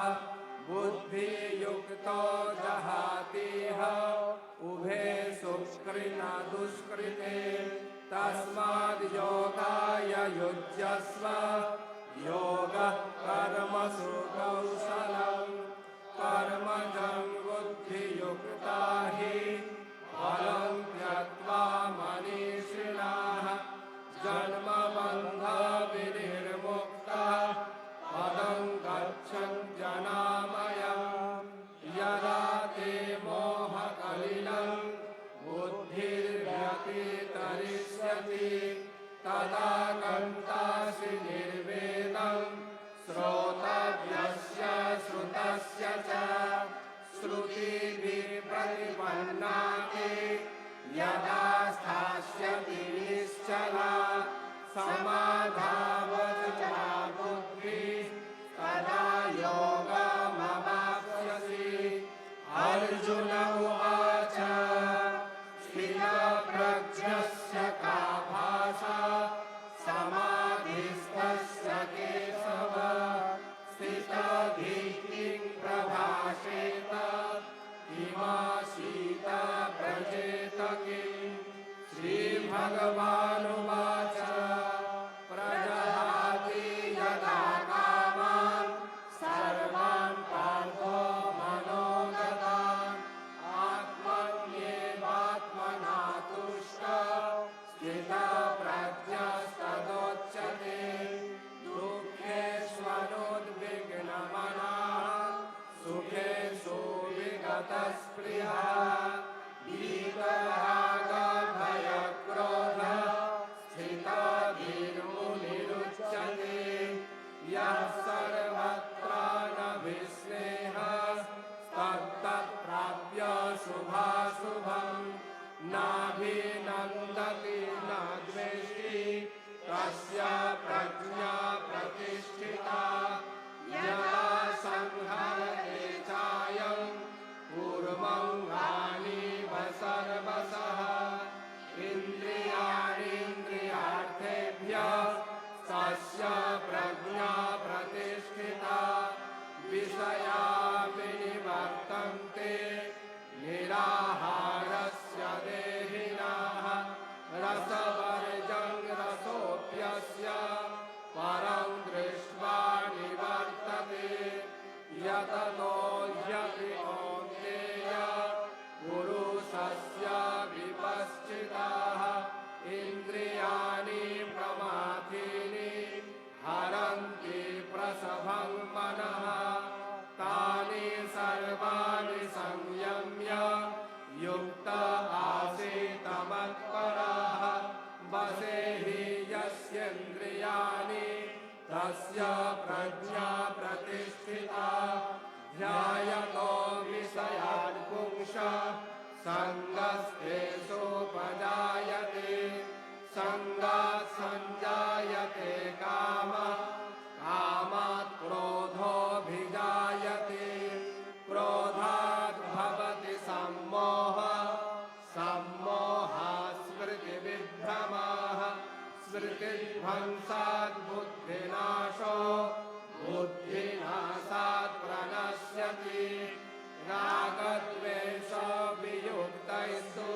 बुद्धियुक्तो जहातीह उभे सुकृन दुष्कृते तस्माद् योगाय युज्यस्व योगः कर्मसु कौशलम् कर्मजं बुद्धियुक्ता हि फलं त्यक्त्वा मनीषिणः जन्मबन्धविनिर्मुक्तः पदं गच्छन्त्यनामयम् यदा ते मोहकलिलं बुद्धिर्व्यतितरिष्यति तदा गन्तासि निर्वेदं श्रोतव्यस्य श्रुतस्य च श्रुतिभिः प्रतिपन्ना ते यदा स्थास्यति निश्चला समाधावचला बुद्धिः तदा योगमवाप्स्यसि अर्जुन उवाच स्थितप्रज्ञस्य का भाषा समाधिस्थस्य केशव स्थितधिः किं प्रभाषेत किमासीत व्रजेत किम् श्रीभगवानुवाच प्रजहाति यदा कामान् सर्वान् पार्थो मनोगतान् आत्मन्येवात्मना तुष्टः स्थितप्रज्ञस्तदोच्यते दुःखेष्वनुद्विग्नमनः शुभाशुभम् नाभिनन्दति न द्वेष्टि तस्य प्रज्ञा प्रतिष्ठिता यदा संहरते चायं पूर्वङ्गानीव सर्वशः इन्द्रियाणीन्द्रियार्थेभ्यः तस्य प्रज्ञा प्रतिष्ठिता विषया विनिवर्तन्ते निराहारस्य देहिनः रसवर्जं रसोऽप्यस्य परं दृष्ट्वा निवर्तते यततो ह्यपि कौन्तेय पुरुषस्य विपश्चिताः इन्द्रियाणि प्रमाथीनि हरन्ति प्रसभं मनः तानि सर्वाणि संयम्य युक्त आसीत मत्परः वसे हि यस्येन्द्रियाणि तस्य प्रज्ञा प्रतिष्ठिता ध्यायतो विषयान् पुंसः सङ्गस्तेषोपजायते सङ्गात् सञ्जायते कामः कामात् क्रोधोऽभिजायते क्रोधात् भवति सम्मोहः सम्मोहात् स्मृतिविभ्रमः स्मृतिध्वंसात् बुद्धिनाशो बुद्धिनाशात् प्रणश्यति रागद्वेषवियुक्तैस्तु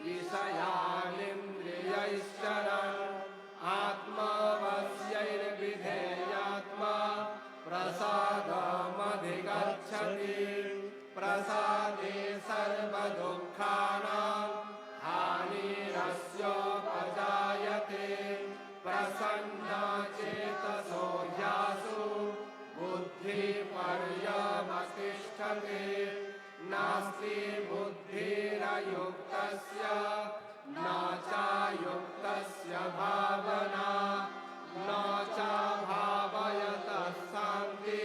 विषयानिन्द्रियैश्चरन् आत्मवश्यैर्विधेयात्मा प्रसादमधिगच्छति प्रसादे सर्वदुःखानां हानिरस्योपजायते प्रसन्नचेतसो ह्यासु बुद्धिपर्यवतिष्ठते नास्ति बुद्धिरयुक्तस्य न चायुक्तस्य भावना न चाभावयतः शान्ति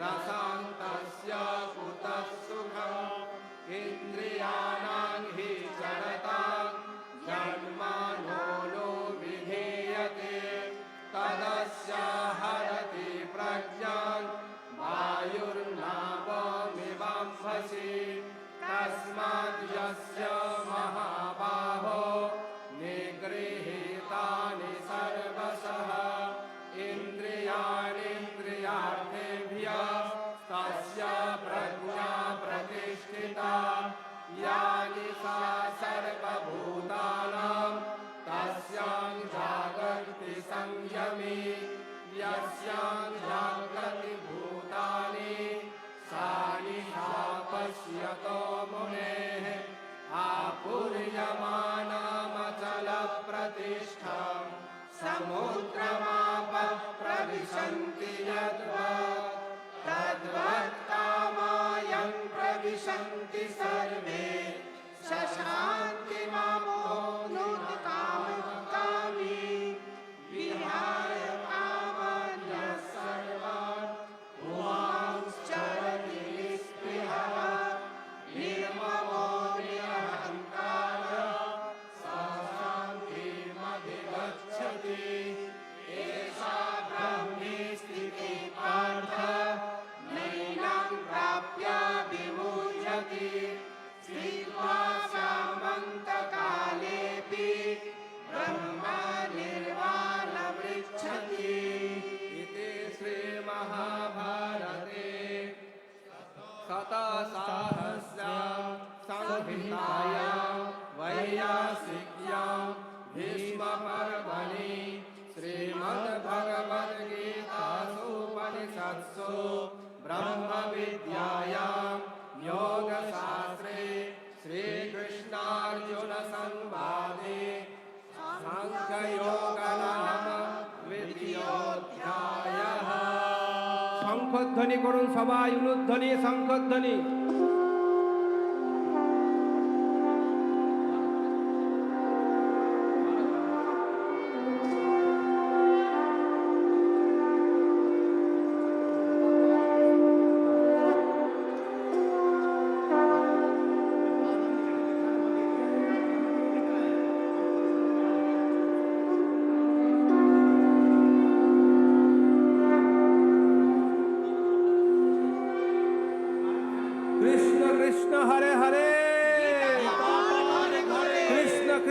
रसान्तस्य कुतः सुखम् इन्द्रियाणां हि चरतां जन्मनो विधीयते तदस्य हरति प्रज्ञान् वायुर्नावमिवाम्भसि तस्माद् यस्य महाबाहो निगृहीतानि सर्वशः इन्द्रियाणीन्द्रियार्थेभ्यः तस्य प्रज्ञा प्रतिष्ठिता यानि सा सर्वभूतानां तस्यां जागर्ति संयमी यस्यां जागृति भूतानि सा निशा पश्यतो मुनेः आपूर्यमानामचलप्रतिष्ठां समुद्रमापः प्रविशन्ति यद्वत् तद्वत् कामायं प्रविशन्ति सर्वे शशान्ति मामोऽनुत्कामी विहाय कामन्यः सर्वान् पुमांश्चरति निःस्पृहः निर्ममो निरहङ्कारः सा शान्तिमधिगच्छति एषा ब्रह्मी स्थितिः पार्थ नैनं प्राप्य विमुह्यति स्थित्वा सामन्तकालेऽपि ब्रह्मनिर्वाणमृच्छति इति श्रीमहाभारते शतसाहस्र्यां संहितायां वैयासिक्यां भीष्मपर्वणि श्रीमद्भगवद्गीतासूपनिषत्सु ब्रह्मविद्यायां योगशास्त्रे श्रीकृष्णार्जुनसंवादे साङ्ख्ययोगनाम द्वितीयोऽध्यायः। শঙ্খধ্বনি করুন সবাই, উলুধ্বনি, শঙ্খধ্বনি।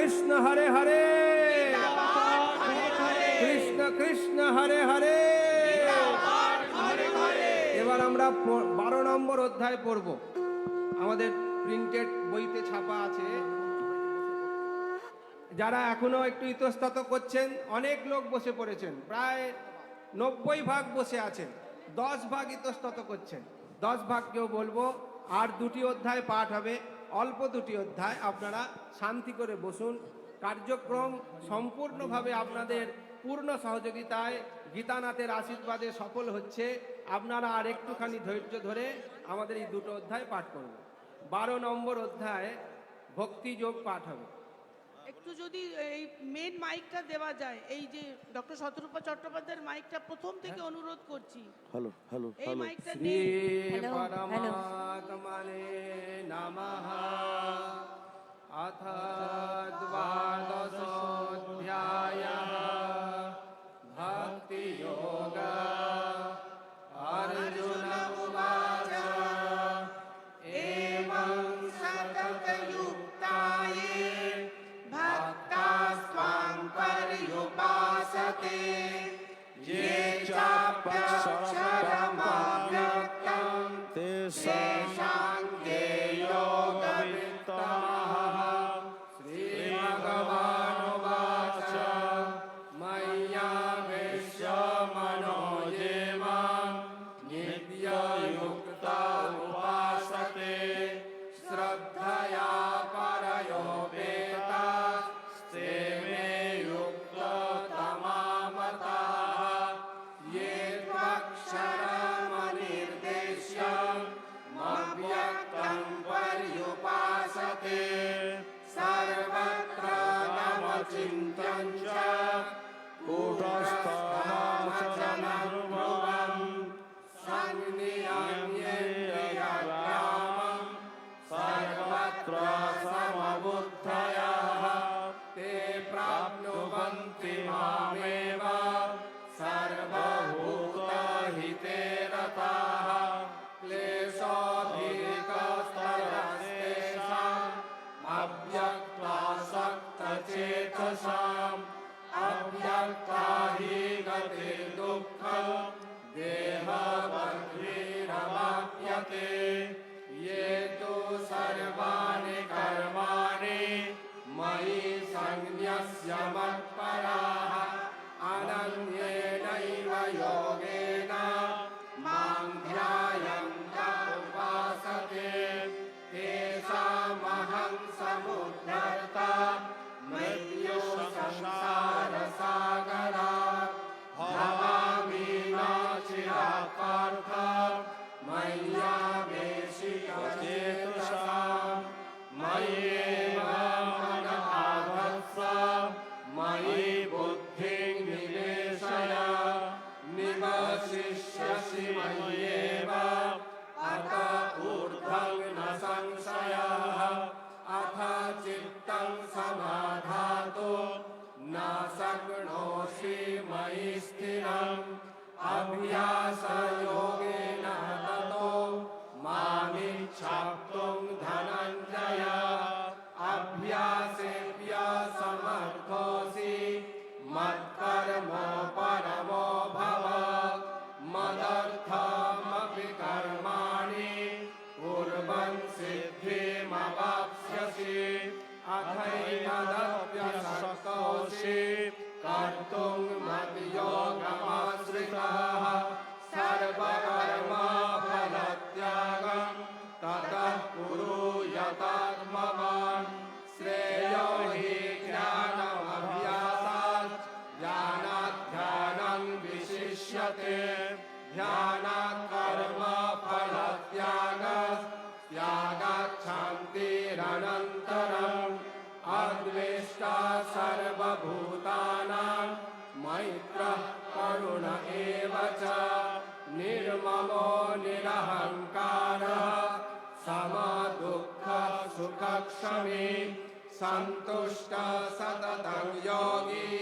কৃষ্ণ হরে হরে, গীতাপাঠ ঘরে ঘরে, কৃষ্ণ কৃষ্ণ হরে হরে। গীতাপাঠ ঘরে ঘরে। এবার আমরা 12 নম্বর অধ্যায় পড়ব। আমাদের প্রিন্টেড বইতে ছাপা আছে। যারা এখনো একটু ইতস্তত করছেন, অনেক লোক বসে পড়েছেন, প্রায় 90 ভাগ বসে আছেন, 10 ভাগ ইতস্তত করছেন। 10 ভাগকেও বলবো আর 2টি অধ্যায় পাঠ হবে, অল্প 2টি অধ্যায়। আপনারা শান্তি করে বসুন। কার্যক্রম সম্পূর্ণভাবে আপনাদের পূর্ণ সহযোগিতায় গীতানাথের আশীর্বাদে সফল হচ্ছে। আপনারা আর একটুখানি ধৈর্য ধরে আমাদের এই 2টো অধ্যায় পাঠ করবেন। 12 নম্বর অধ্যায় ভক্তিযোগ পাঠ হবে। একটু যদি এই মেন মাইকটা দেওয়া যায়, এই যে ডক্টর শতরূপা চট্টোপাধ্যায়ের মাইকটা প্রথম থেকে অনুরোধ করছি। হ্যালো হ্যালো এই মাইকটা শ্রী নেই। Hello, hello. পরমাত্মনে নমঃ। অথ দ্বাদশোऽধ্যায়ः ভক্তিযোগः। अर्जुन उवाच एवं सततयुक्ताये भक्तास्त्वां पर्युपासते, ये चाप्यक्षरमव्यक्तं तेषां के योगवित्तमः। श्रीभगवानुवाच मय्यावेश्य मनो ये मां नित्ययुक्ता उपासते, श्रद्धया परयोपेतास्ते मे युक्ततमामताः। ये त्वक्षरमनिर्देश्यम् अव्यक्तं पर्युपासते, सर्वत्र नमचिन्त्यं च कूटस्थमचलं ध्रुवम् संनियम्येयग्रामं सर्वत्र समबुद्धयः। ते प्राप्नुवन्ति मामेव सर्वभूतहिते रताः। क्लेशोऽधिकस्तरस्तेषाम् अव्यक्तासक्तचेतसाम्, अव्यक्ता हि गतिर्दुःखम् देहबद्धिरवाप्यते। ये तु सर्वाणि कर्माणि मयि सन्न्यस्य मत्पराः, अनन्येनैव योगेन मां ध्यायन्त उपासते, तेषामहं समुद्धर्ता मृत्युः संसारसागरात्। भवामि नाचिरात् पार्थ मय्यावेशितचेतसाम्, मय्येव मन आधत्स्व मयि बुद्धिं निवेशय। निवसिष्यसि मय्येव अत ऊर्ध्वं न संशयः। अथ चित्तं समाधातु न शक्नोषि मयि स्थिरम्, अभ्यासयोगेन ततो मामिच्छाप्तुं धनञ्जय। अभ्यासेऽभ्यसमर्थोऽसि मत्कर्मो परमो भव। मदर्थमपि कर्माणि कुर्वन् सिद्धिमवाप्स्यसि। अथैतदप्यशक्तोऽसि कर्तुं मद्योगमाश्रितः। सर्वकर्मफलत्यागं ततः कुरु यतात्मवान्। श्रेयो हि ज्ञानमभ्यासात्, ज्ञानात् ध्यानं विशिष्यते। ध्यानात् कर्मफलत्यागः, त्यागात् शान्तिरनन्तरम्। अद्वेष्टा सर्वभूतानां मैत्रः करुण एव च। निर्ममो निरहङ्कारः समदुःखसुखक्षमी। सन्तुष्टः सततं योगी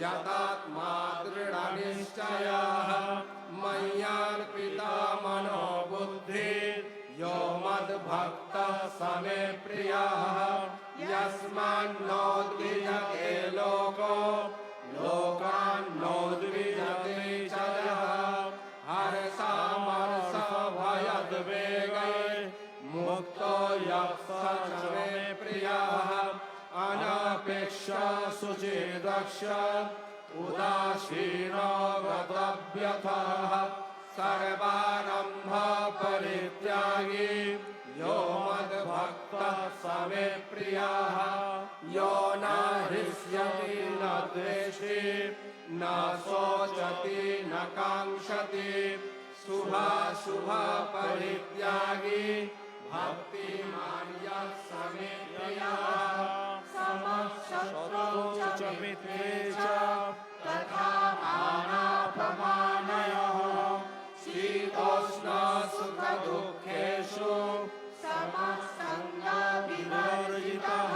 यतात्मा दृढनिश्चयः। मय्यार्पिता मनो बुद्धिः यो मद्भक्तः भक्तः स मे प्रियः यस्मान्नोद्विजते लोको लोकान्नोद्विजते च यः हर्षामर्षभयद्वेगै मुक्तो यः स च मे प्रियः अनपेक्षः शुचिर्दक्ष उदासीनो गतव्यथः सर्वारम्भ परित्यागी यो मद्भक्तः स मे प्रियः यो न हृष्यति न द्वेष्टि न शोचति न काङ्क्षति शुभाशुभ परित्यागी भक्तिमान् यः स मे प्रियः शत्रौ च मित्रे च तथा मानापमानयोः शीतोष्ण सुख दुःखेषु समसङ्गविवर्जितः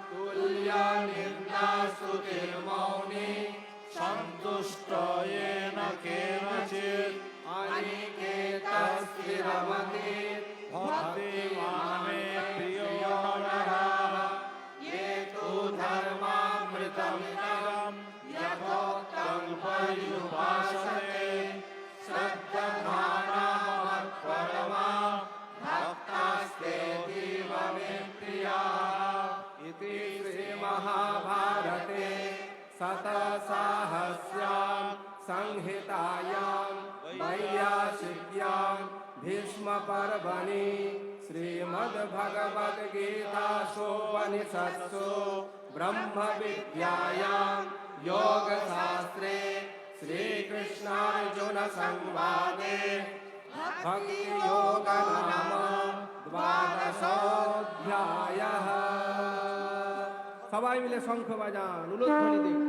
तुल्य निर्नास्तुतिर्मौनी सन्तुष्टो येन केनचित् अनिकेतः स्थिरमति भक्तिमान् मे प्रियो नरः ये तु धर्मामृतमिदं यथोक्तं पर्युपासते श्रद्धमानमत्परमा भक्तास्तेतीव मे प्रियाः इति श्रीमहाभारते शतसाहस्र्यां संहितायां वैयासिक्यां भीष्मपर्वणि श्रीमद्भगवद्गीतासूपनिषत्सु ब्रह्मविद्यायां योगशास्त्रे श्रीकृष्णार्जुनसंवादे भक्तियोग नाम द्वादशोऽध्यायः। সবাই মিলে শঙ্খ বাজান, উলুধ্বনি দিন।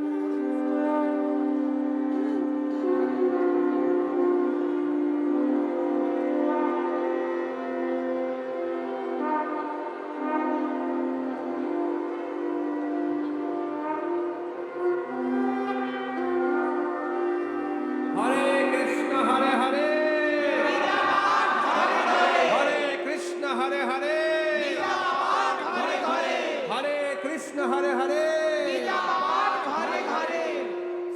হরে কৃষ্ণ হরে হরে, হরে কৃষ্ণ হরে হরে, হরে কৃষ্ণ হরে হরে।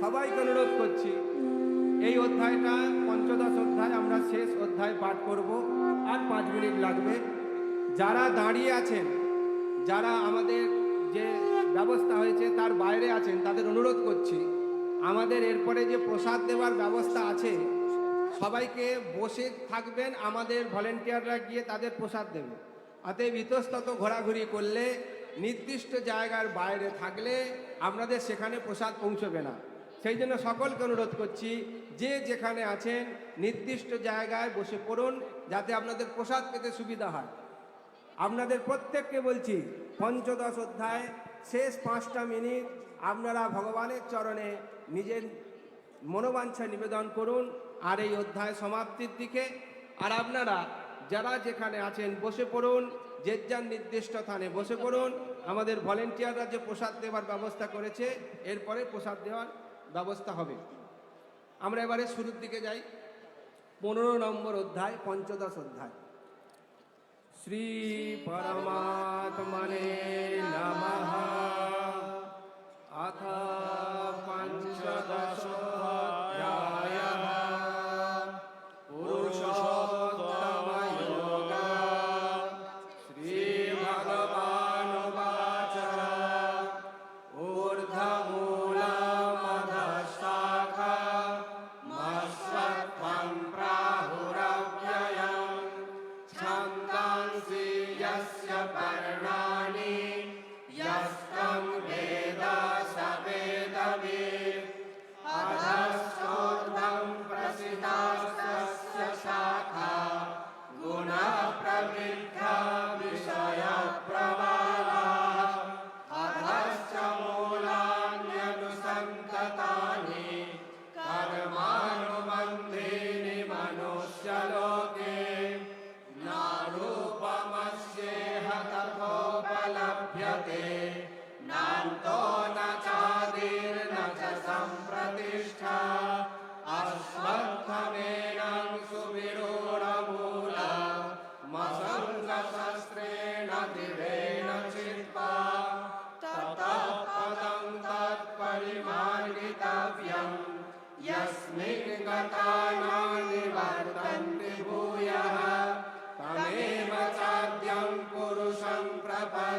সবাইকে অনুরোধ করছি, এই অধ্যায়টা পঞ্চদশ অধ্যায়, আমরা শেষ অধ্যায় পাঠ করব, আর 5 মিনিট লাগবে। যারা দাঁড়িয়ে আছেন, যারা আমাদের যে ব্যবস্থা হয়েছে তার বাইরে আছেন, তাদের অনুরোধ করছি, আমাদের এরপরে যে প্রসাদ দেওয়ার ব্যবস্থা আছে, সবাইকে বসে থাকবেন, আমাদের ভলেন্টিয়াররা গিয়ে তাদের প্রসাদ দেবে। অতএব ইতস্তত ঘোরাঘুরি করলে, নির্দিষ্ট জায়গার বাইরে থাকলে আপনাদের সেখানে প্রসাদ পৌঁছবে না। সেই জন্য সকলকে অনুরোধ করছি, যে যেখানে আছেন নির্দিষ্ট জায়গায় বসে পড়ুন, যাতে আপনাদের প্রসাদ পেতে সুবিধা হয়। আপনাদের প্রত্যেককে বলছি, পঞ্চদশ অধ্যায় শেষ 5টা মিনিট আপনারা ভগবানের চরণে নিজের মনোবাঞ্ছা নিবেদন করুন, আর এই অধ্যায় সমাপ্তির দিকে। আর আপনারা যারা যেখানে আছেন বসে পড়ুন, যে যার নির্দিষ্ট স্থানে বসে পড়ুন। আমাদের ভলেন্টিয়াররা যে প্রসাদ দেওয়ার ব্যবস্থা করেছে, এরপরে প্রসাদ দেওয়ার ব্যবস্থা হবে। আমরা এবারে শুরুর দিকে যাই। 15 নম্বর অধ্যায়, পঞ্চদশ অধ্যায়। শ্রী পরমাত্মনে নমঃ। अथ पञ्चदशोऽध्यायः पुरुषोत्तमयोगः। श्रीभगवानुवाच ऊर्ध्वमूलमधःशाखा मस्वत्वं प्राहुरव्ययम् छन्दांसि यस्य पर्णानि यस्तं वेद स वेदवित् अधश्चोर्ध्वं प्रसितास्तस्य शाखा गुणप्रवृद्धा विषयप्रवालाः अधश्च मूलान्यनुसन्ततानि कर्मानुबन्धीनि मनुष्यलोके नारूपमस्येह तथोपलभ्यते नान्तो न चादिर्न च सम्प्रतिष्ठा अश्वत्थमेनं सुविरूढमूलमसङ्गसत्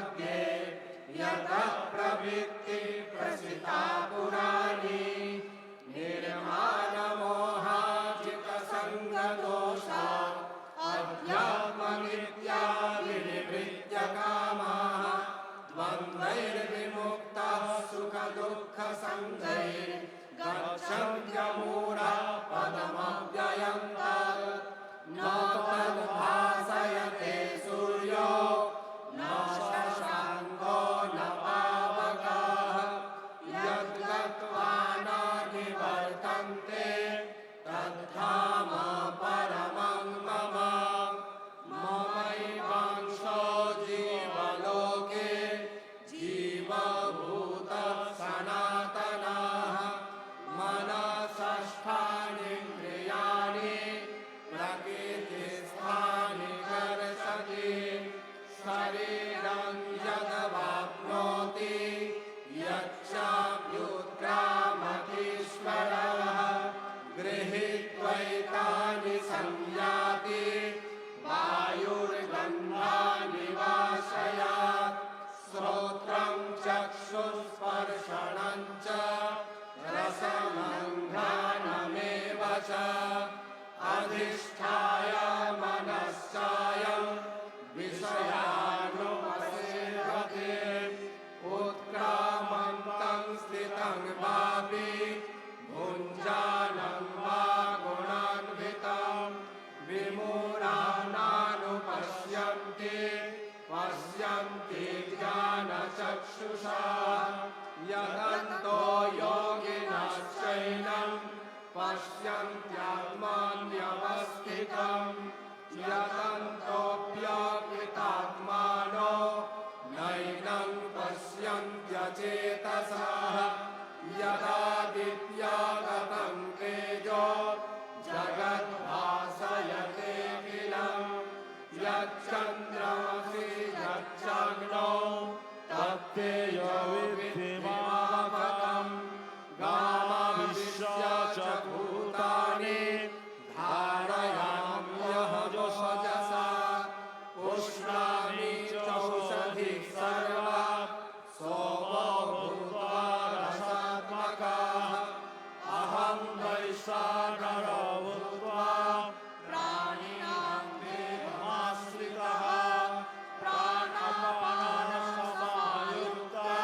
मध्ये यतः प्रवृत्ति प्रसिता पुराणी निर्माणमोहाजितसङ्गदोषा अध्यात्मनित्या विनिवृत्य कामाः द्वन्द्वैर्विमुक्ताः सुखदुःखसङ्गैः गच्छन्त्यमूढा पदमव्ययं तत् न तद्भासयते सूर्यो न शशाङ्को न पावकः यद्गत्वा न निवर्तन्ते तद्धाम परमं मम ममैवांशो जीवलोके जीवभूतः सनातनः मनसष्ठानीन्द्रियाणि प्रकृतिस्थानि कर्षति शरीरं यदवाप्नोति यच्चाप्युत्क्रामतीश्वरः गृहीत्वैतानि संयाति वायुर्गन्धानि वाशयात् श्रोत्रं चक्षुस्पर्शनं च रसमङ्घ्राणमेव च अधिष्ठाय मनश्चायं विषयानुपसेवते उत्क्रामन्तं स्थितं वापि भुञ्जानं वा गुणान्वितं विमूढानानुपश्यन्ति पश्यन्ति ज्ञानचक्षुषा यदन्तो योगिनश्चैनं पश्यन्त्यात्मान्यवस्थितं यदन्तोऽप्यकृतात्मानो नैनं पश्यन्त्यचेतसः यदादित्यागतं तेजो जगद्भासयतेऽखिलं यच्चन्द्रमसि यच्चाग्नौ तत्तेजो विद्धिमापकम् गामाविश्य च भूतानि धारयाम्यहजसा पुष्णामि चौषधिः सर्वा सोमो भूत्वा रसात्मकाः अहं वैश्वानरो भूत्वा प्राणिनां देहमाश्रितः प्राणापानसमायुक्ता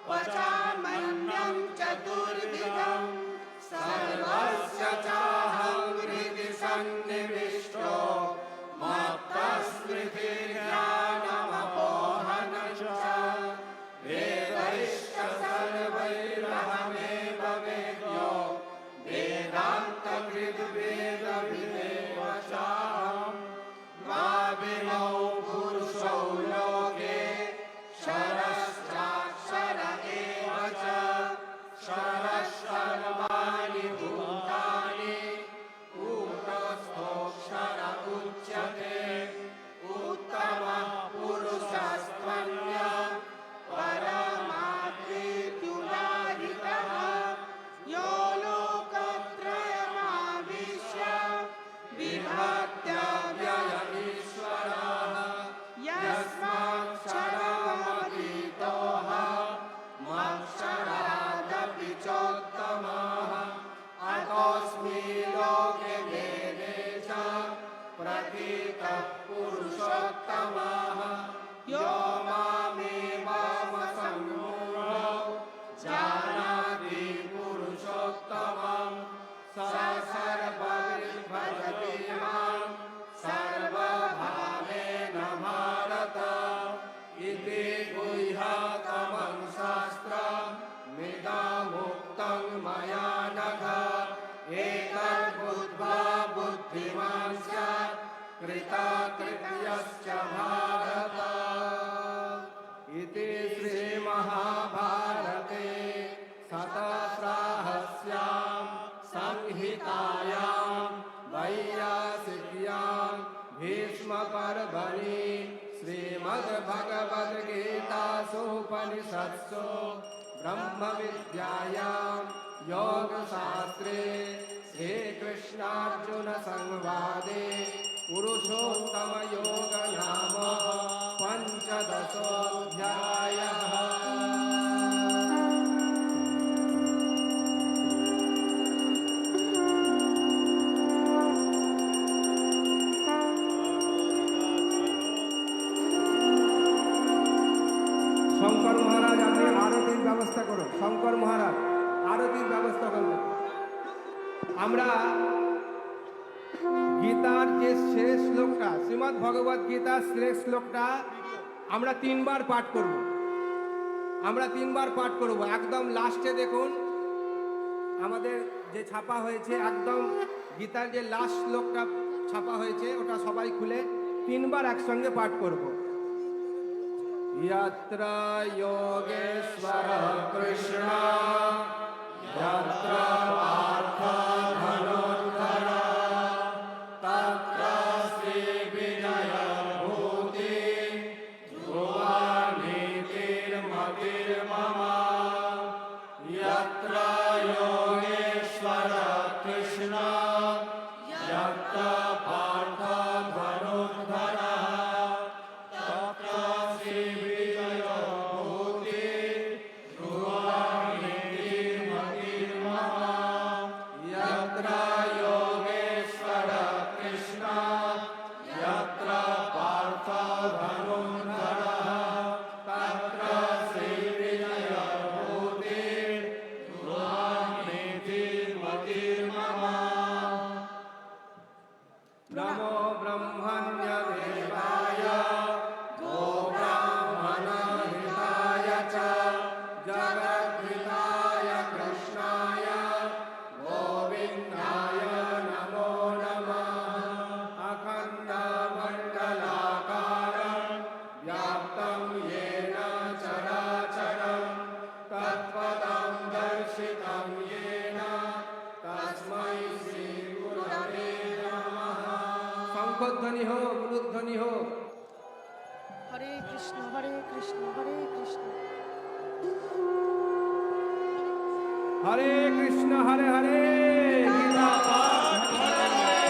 पचाम्यन्नं चतुर्विधं सर्वस्य चाहं हृदि सन्निविष्टो मत्तस्मृतिर्ज्ञानमपोहनं च वेदैश्च सर्वैरहमेव वेद्यो वेदान्तकृद्वेदविदेव चाहं द्वाविमौ पुरुषौ लोके क्षरश्चाक्षर एव च क्षरः सर्वाणि भूतानि कूटस्थोऽक्षर उच्यते उत्तमः पुरुषस्त्वन्यः परमात्मेत्युदाहृतः यो लोकत्रयमाविश्य विभक्त्यव्ययमीश्वरः यस्माक्षरमतीतोऽहं मत्क्षरादपि चोत्तमः अतोऽस्मि लोके वेदे च प्रतीतः पुरुषोत्तमः यो मामेवावसम्मूढो जानाति पुरुषोत्तमं स सर्वविद्भजति मां सर्वभावेन भारत इति गुह्यतमं शास्त्रमिदमुक्तं मया नघ एतद्बुद्ध्वा बुद्धिमान् स्यात् कृतकृत्यश्च भारत इति श्रीमहाभारते शतसाहस्र्यां संहितायां वैयासिक्यां भीष्मपर्वणि श्रीमद्भगवद्गीतासूपनिषत्सु ब्रह्मविद्यायां योगशास्त्रे श्रीकृष्णार्जुनसंवादे पुरुषोत्तमयोगनाम पञ्चदशोऽध्यायः। শঙ্কর মহারাজ আপনি আরতির ব্যবস্থা করুন। শঙ্কর মহারাজ আরতির ব্যবস্থা করবেন। আমরা গীতার যে শেষ শ্লোকটা, শ্রীমদ্ ভগবত গীতার শেষ শ্লোকটা আমরা 3 বার পাঠ করব। আমরা 3 বার পাঠ করব। একদম লাস্টে দেখুন আমাদের যে ছাপা হয়েছে, একদম গীতার যে লাস্ট শ্লোকটা ছাপা হয়েছে ওটা সবাই খুলে 3 বার একসঙ্গে পাঠ করব। यत्र योगेश्वर कृष्ण यत्र पार्थ धनुर्धर तत्र श्रीविजयभूति ध्रुवा नीतिर्मतिर्मम यत्र योगेश्वर कृष्ण यत्र पार्थ धनुर्धर तत्र श्रीविजयभूति ध्रुवा नीतिर्मतिर्मम यत्र योगेश्वर कृष्ण यत्र पार्थ धनुर्धर तत्र श्रीविजयभूति ध्रुवा नीतिर्मतिर्मम नमो ब्रह्मण्य देवाय गोब्राह्मणहिताय च जगद्धिताय कृष्णाय गोविन्दाय नमो नमः अखण्डमण्डलाकारं व्याप्तं येन चराचरं तत्पदं दर्शितं येन तस्मै श्रीगुरवे नमः শঙ্খধ্বনি হোক, উলুধ্বনি হোক। হরে কৃষ্ণ হরে কৃষ্ণ হরে কৃষ্ণ হরে কৃষ্ণ হরে হরে গীতা পাঠ,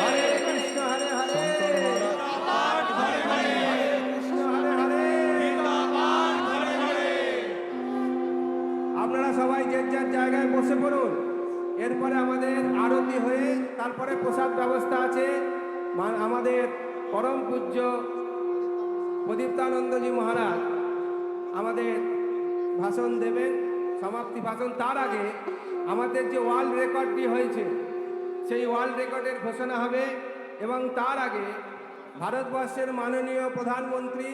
হরে কৃষ্ণ হরে হরে হরে কৃষ্ণ হরে হরে। আপনারা সবাই যে যার জায়গায় বসে পড়ুন। এরপরে আমাদের আরতি হয়ে তারপরে প্রসাদ ব্যবস্থা আছে। আমাদের পরম পূজ্য প্রদীপ্তানন্দজি মহারাজ আমাদের ভাষণ দেবেন, সমাপ্তি ভাষণ। তার আগে আমাদের যে ওয়ার্ল্ড রেকর্ডটি হয়েছে সেই ওয়ার্ল্ড রেকর্ডের ঘোষণা হবে এবং তার আগে ভারতবর্ষের মাননীয় প্রধানমন্ত্রী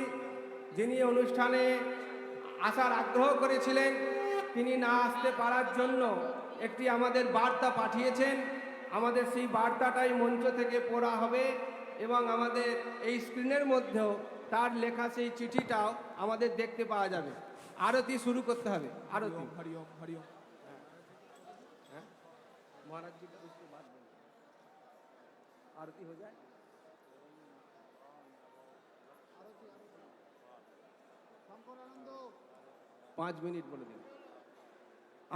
যিনি অনুষ্ঠানে আসার আগ্রহ করেছিলেন, তিনি না আসতে পারার জন্য একটি আমাদের বার্তা পাঠিয়েছেন। আমাদের সেই বার্তাটাই মঞ্চ থেকে পড়া হবে এবং আমাদের এই স্ক্রিনের মধ্যেও তার লেখা সেই চিঠিটাও আমাদের দেখতে পাওয়া যাবে। আরতি শুরু করতে হবে। আরতি হরিওম হরিওম। মহারাজ জি उसके बाद आरती हो जाए। 5 মিনিট বলে দিন।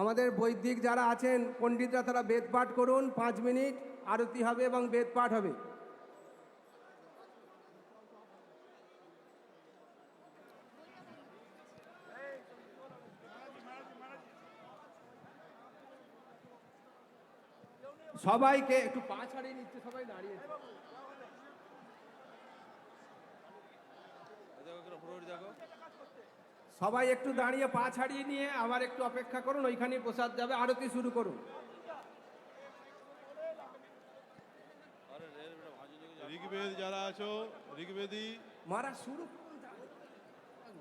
আমাদের বৈদিক যারা আছেন পণ্ডিতরা তারা বেদ পাঠ করুন। 5 মিনিট আরতি হবে এবং বেদ পাঠ হবে। সবাইকে একটু পা ছাড়িয়ে নিচ্ছে, সবাই দাঁড়িয়েছে। সবাই একটু দাঁড়িয়ে পা ছাড়িয়ে নিয়ে আবার একটু অপেক্ষা করুন, ওইখানে প্রসাদ যাবে। আরতি শুরু করুন। ঋগ্বেদ যারা আছো ঋগ্বেদী, মহারাজ শুরু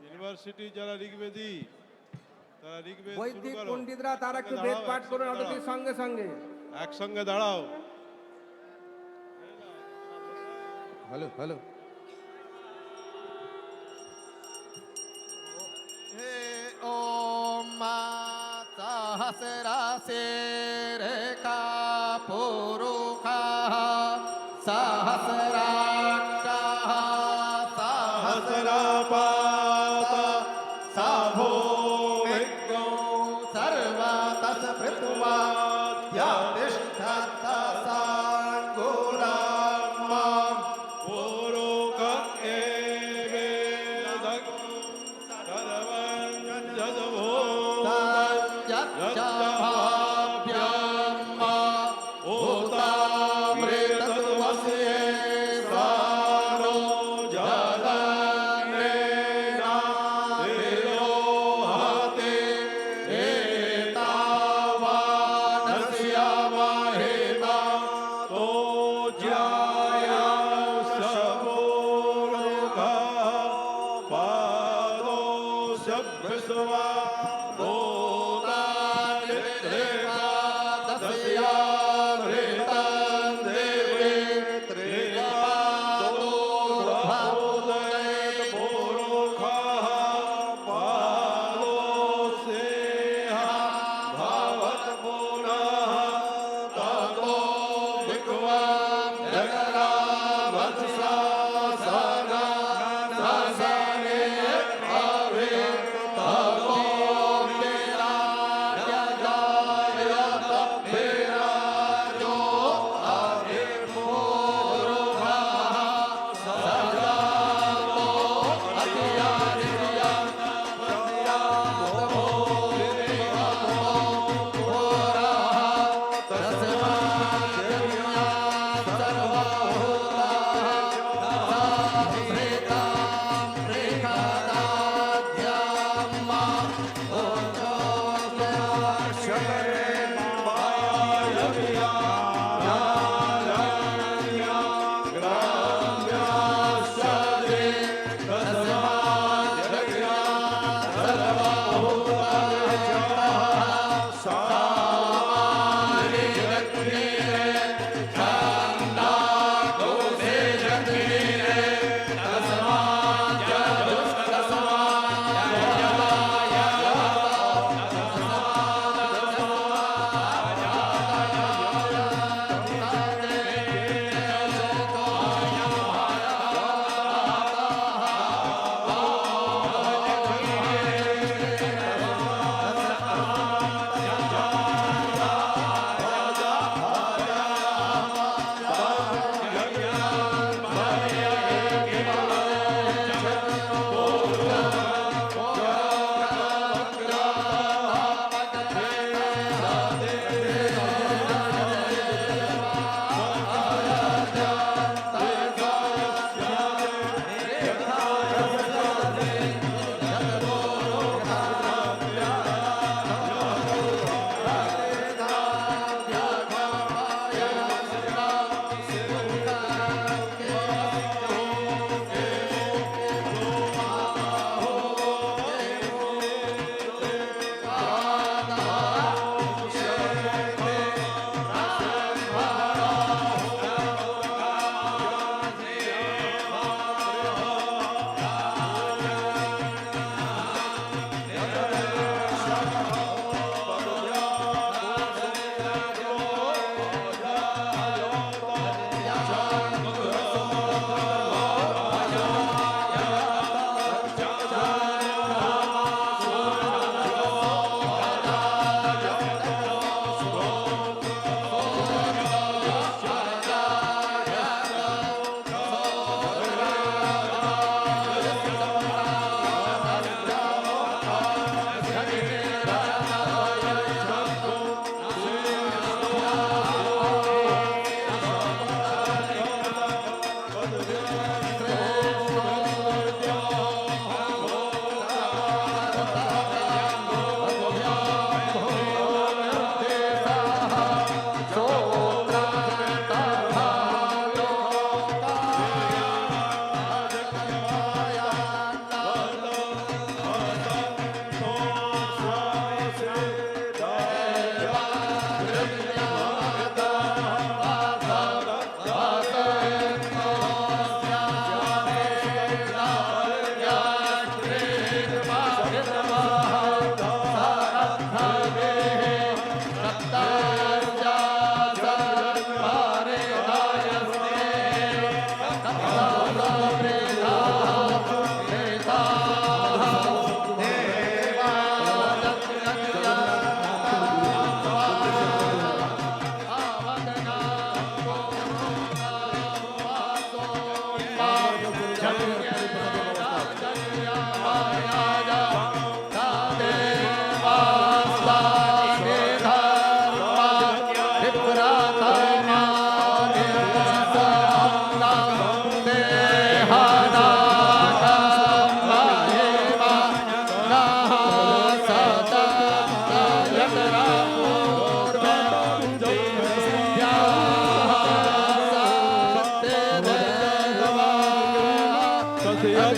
ইউনিভার্সিটি যারা ঋগ্বেদী তারা ঋগ্বেদ শুরু বৈদিক করো। পণ্ডিতরা তারা একটু বেদ পাঠ করুন আরতির সঙ্গে সঙ্গে। একসঙ্গে দাঁড়াও। Hello hello. हे ॐ सहस्रासेरेका पुरुषः सहस्राक्षः सहस्रपात स भूमिज्ञो सर्वतः पृथ्वा यतिष्ठत साङ्गुरम् पुरुष एवेदं सर्वं जदभूत यच्चाभ्याम् उतामृतत्वस्य स्वारो जगन्नेना सभ्यस्वा भूतानि त्रिपादस्यामृतं देवे त्रिपादोर्भवोदयपुरुषः पादोऽस्येह भवत् पुनः ततो विद्वान् जगन्नाथस्य सना सने अवे ततो विराज जायत विराजो अभिपुरुषः सजातो अतियादियं सत्यातो तस्य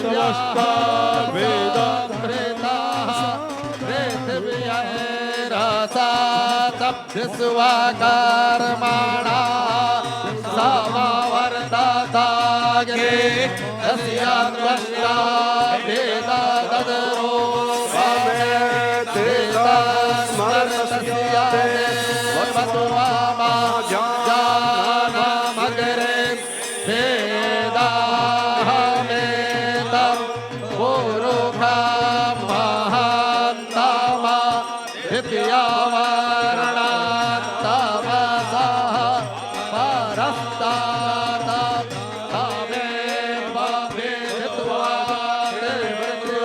तमस्ता वेद विश्वकर्मणा समवर्ततागे तस्य द्रष्टा वेदगदरो जानमग्रे वेदाहमेतं पुरुषं महान्तमा विद्यावर्णात्तमसः परस्तात् तमेव विदित्वा मृत्यो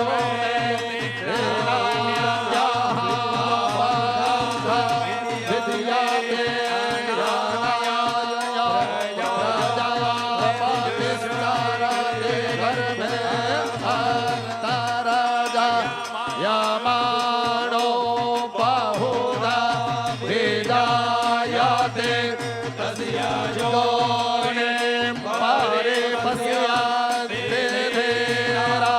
यमानो बहुधा विजायते तस्य योनिं परिपश्यन्ति धीरा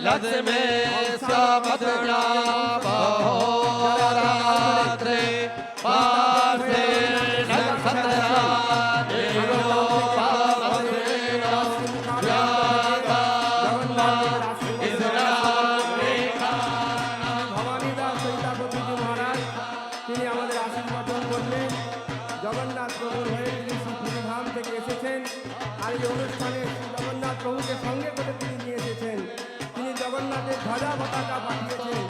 लक्ष्मी समज्ञा बहोरात्रे पार्थे नक्षत्रादि তিনি আমাদের আশীর্বাদন করলেন। জগন্নাথ প্রভুর হয়ে তিনি শ্রী পুরীধাম থেকে এসেছেন আর এই অনুষ্ঠানে শ্রী জগন্নাথ প্রভুকে সঙ্গে করে তিনি নিয়ে এসেছেন। তিনি জগন্নাথের ধ্বজা পতাকা পাঠিয়েছেন।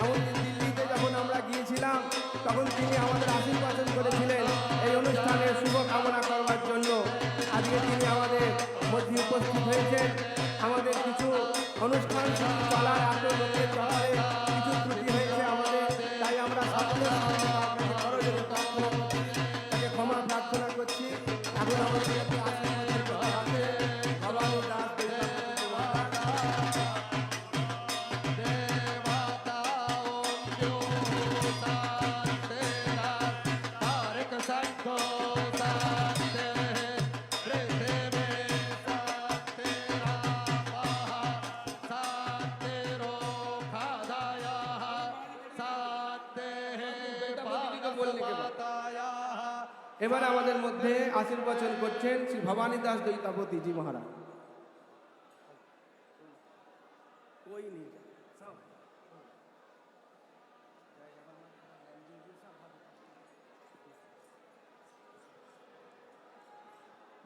এমনকি দিল্লিতে যখন আমরা গিয়েছিলাম তখন তিনি আমাদের আশীর্বাদন করেছিলেন এই অনুষ্ঠানের শুভ কামনা করবার জন্য। আজকে তিনি আমাদের মধ্যে উপস্থিত হয়েছেন। আমাদের কিছু অনুষ্ঠান চলার এত লোকের চলারে কিছু ত্রুটি হয়েছে আমাদের, তাই আমরা সকলের সামনে তার কাছে করজোড়ে প্রার্থনা করছি, তাকে ক্ষমা প্রার্থনা করছি। এখন আমাদের কাছে আশীর্বাদের কথা আছে ভবানী দাস এবার আমাদের মধ্যে আশীর্বচন করছেন শ্রী ভবানী দাস দৈতাপতিজি মহারাজ।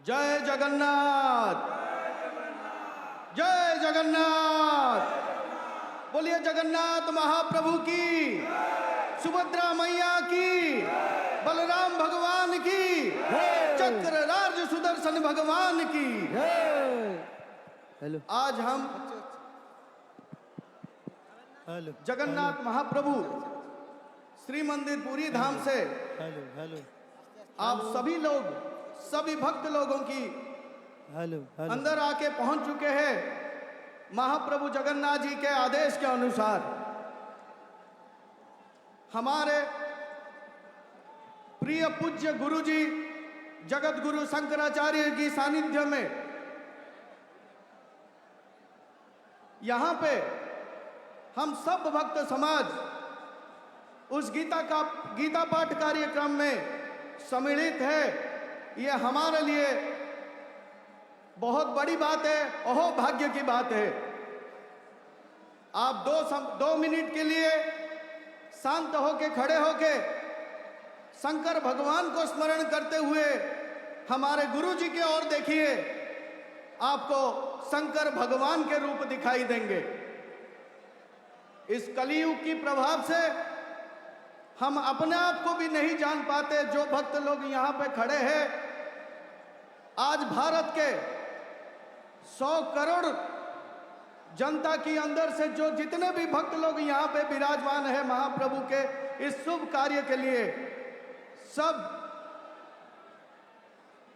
जय जगन्नाथ, जय जगन्नाथ। बोलिए जगन्नाथ महाप्रभु की, सुभद्रा मैया की, बलराम भगवान की, चक्रराज सुदर्शन भगवान की। हेलो आज हम हेलो जगन्नाथ महाप्रभु श्री मंदिर पूरी धाम से हेलो हेलो आप सभी लोग, सभी भक्त लोगों की हेलो हेलो अंदर आके पहुंच चुके हैं। महाप्रभु जगन्नाथ जी के आदेश के अनुसार हमारे प्रिय पूज्य गुरु जी जगत गुरु शंकराचार्य की सानिध्य में यहाँ पे हम सब भक्त समाज उस गीता पाठ कार्यक्रम में सम्मिलित है। ये हमारे लिए बहुत बड़ी बात है, अहो भाग्य की बात है। आप दो मिनट के लिए शांत होके खड़े होके शंकर भगवान को स्मरण करते हुए हमारे गुरु जी की ओर देखिए। आपको शंकर भगवान के रूप दिखाई देंगे। इस कलियुग की प्रभाव से हम अपने आप को भी नहीं जान पाते। जो भक्त लोग यहाँ पे खड़े हैं, आज भारत के 100 करोड़ जनता की अंदर से जो जितने भी भक्त लोग यहाँ पे विराजमान है महाप्रभु के इस शुभ कार्य के लिए, सब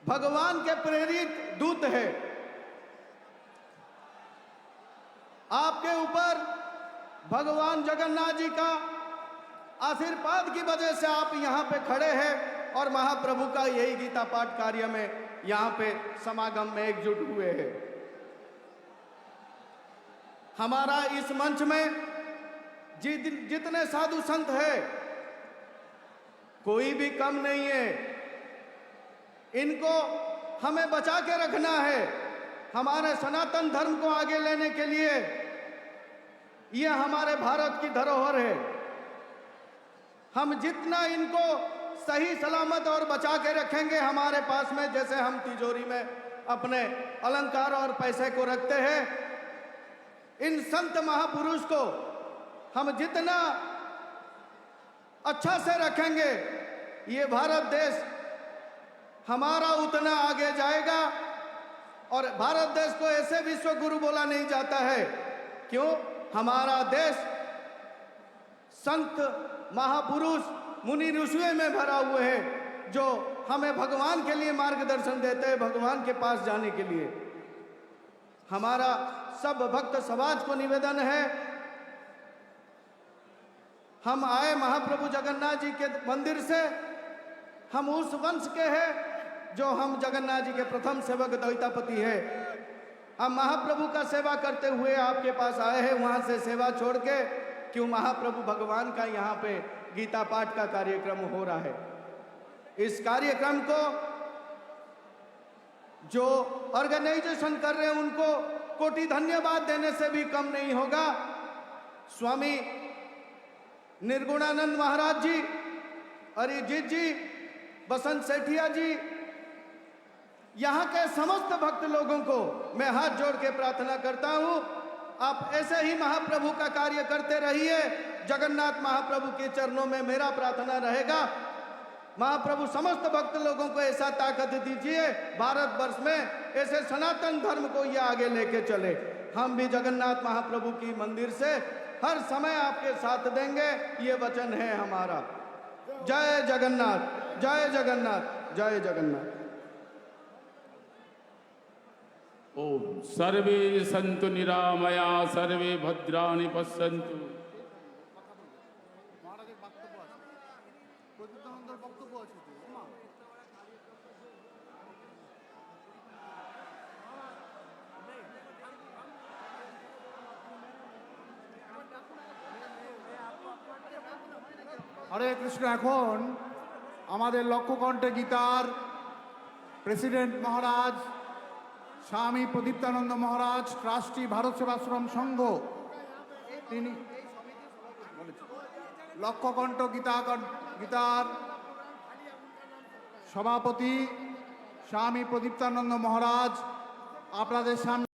भगवान के प्रेरित दूत है। आपके ऊपर भगवान जगन्नाथ जी का आशीर्वाद की वजह से आप यहाँ पे खड़े हैं और महाप्रभु का यही गीता पाठ कार्य में यहाँ पे समागम में एकजुट हुए हैं। हमारा इस मंच में जितने साधु संत हैं, कोई भी कम नहीं है। इनको हमें बचा के रखना है। हमारे सनातन धर्म को आगे लेने के लिए ये हमारे भारत की धरोहर है। हम जितना इनको सही सलामत और बचा के रखेंगे हमारे पास में, जैसे हम तिजोरी में अपने अलंकार और पैसे को रखते हैं, इन संत महापुरुष को हम जितना अच्छा से रखेंगे, ये भारत देश हमारा उतना आगे जाएगा। और भारत देश को ऐसे विश्व गुरु बोला नहीं जाता है। क्यों? हमारा देश संत महापुरुष मुनि ऋषियों में भरा हुआ है, जो हमें भगवान के लिए मार्गदर्शन देते हैं, भगवान के पास जाने के लिए। हमारा सब भक्त समाज को निवेदन है, हम आए महाप्रभु जगन्नाथ जी के मंदिर से, हम उस वंश के हैं जो हम जगन्नाथ जी के प्रथम सेवक द्वैतापति है। हम महाप्रभु का सेवा करते हुए आपके पास आए हैं, वहां से सेवा छोड़ के क्यों? महाप्रभु भगवान का यहाँ पे गीता पाठ का कार्यक्रम हो रहा है। इस कार्यक्रम को जो ऑर्गेनाइजेशन कर रहे हैं उनको कोटि धन्यवाद देने से भी कम नहीं होगा। स्वामी निर्गुणानंद महाराज जी, अरिजीत जी, बसंत सेठिया जी, यहाँ के समस्त भक्त लोगों को मैं हाथ जोड़ के प्रार्थना करता हूँ, आप ऐसे ही महाप्रभु का कार्य करते रहिए। जगन्नाथ महाप्रभु के चरणों में मेरा प्रार्थना रहेगा, महाप्रभु समस्त भक्त लोगों को ऐसा ताकत दीजिए, भारत वर्ष में ऐसे सनातन धर्म को ये आगे लेके चले। हम भी जगन्नाथ महाप्रभु की मंदिर से हर समय आपके साथ देंगे, ये वचन है हमारा। जय जगन्नाथ, जय जगन्नाथ, जय जगन्नाथ। ओम सर्वे सन्तु निरामया, सर्वे भद्राणि पश्यन्तु। হরে কৃষ্ণ। এখন আমাদের লক্ষ্যকণ্ঠে গীতার প্রেসিডেন্ট মহারাজ স্বামী প্রদীপ্তানন্দ মহারাজ, ট্রাস্টি ভারত সেবাশ্রম সংঘ, তিনি লক্ষ্যকণ্ঠ গীতার সভাপতি স্বামী প্রদীপ্তানন্দ মহারাজ আপনাদের সামনে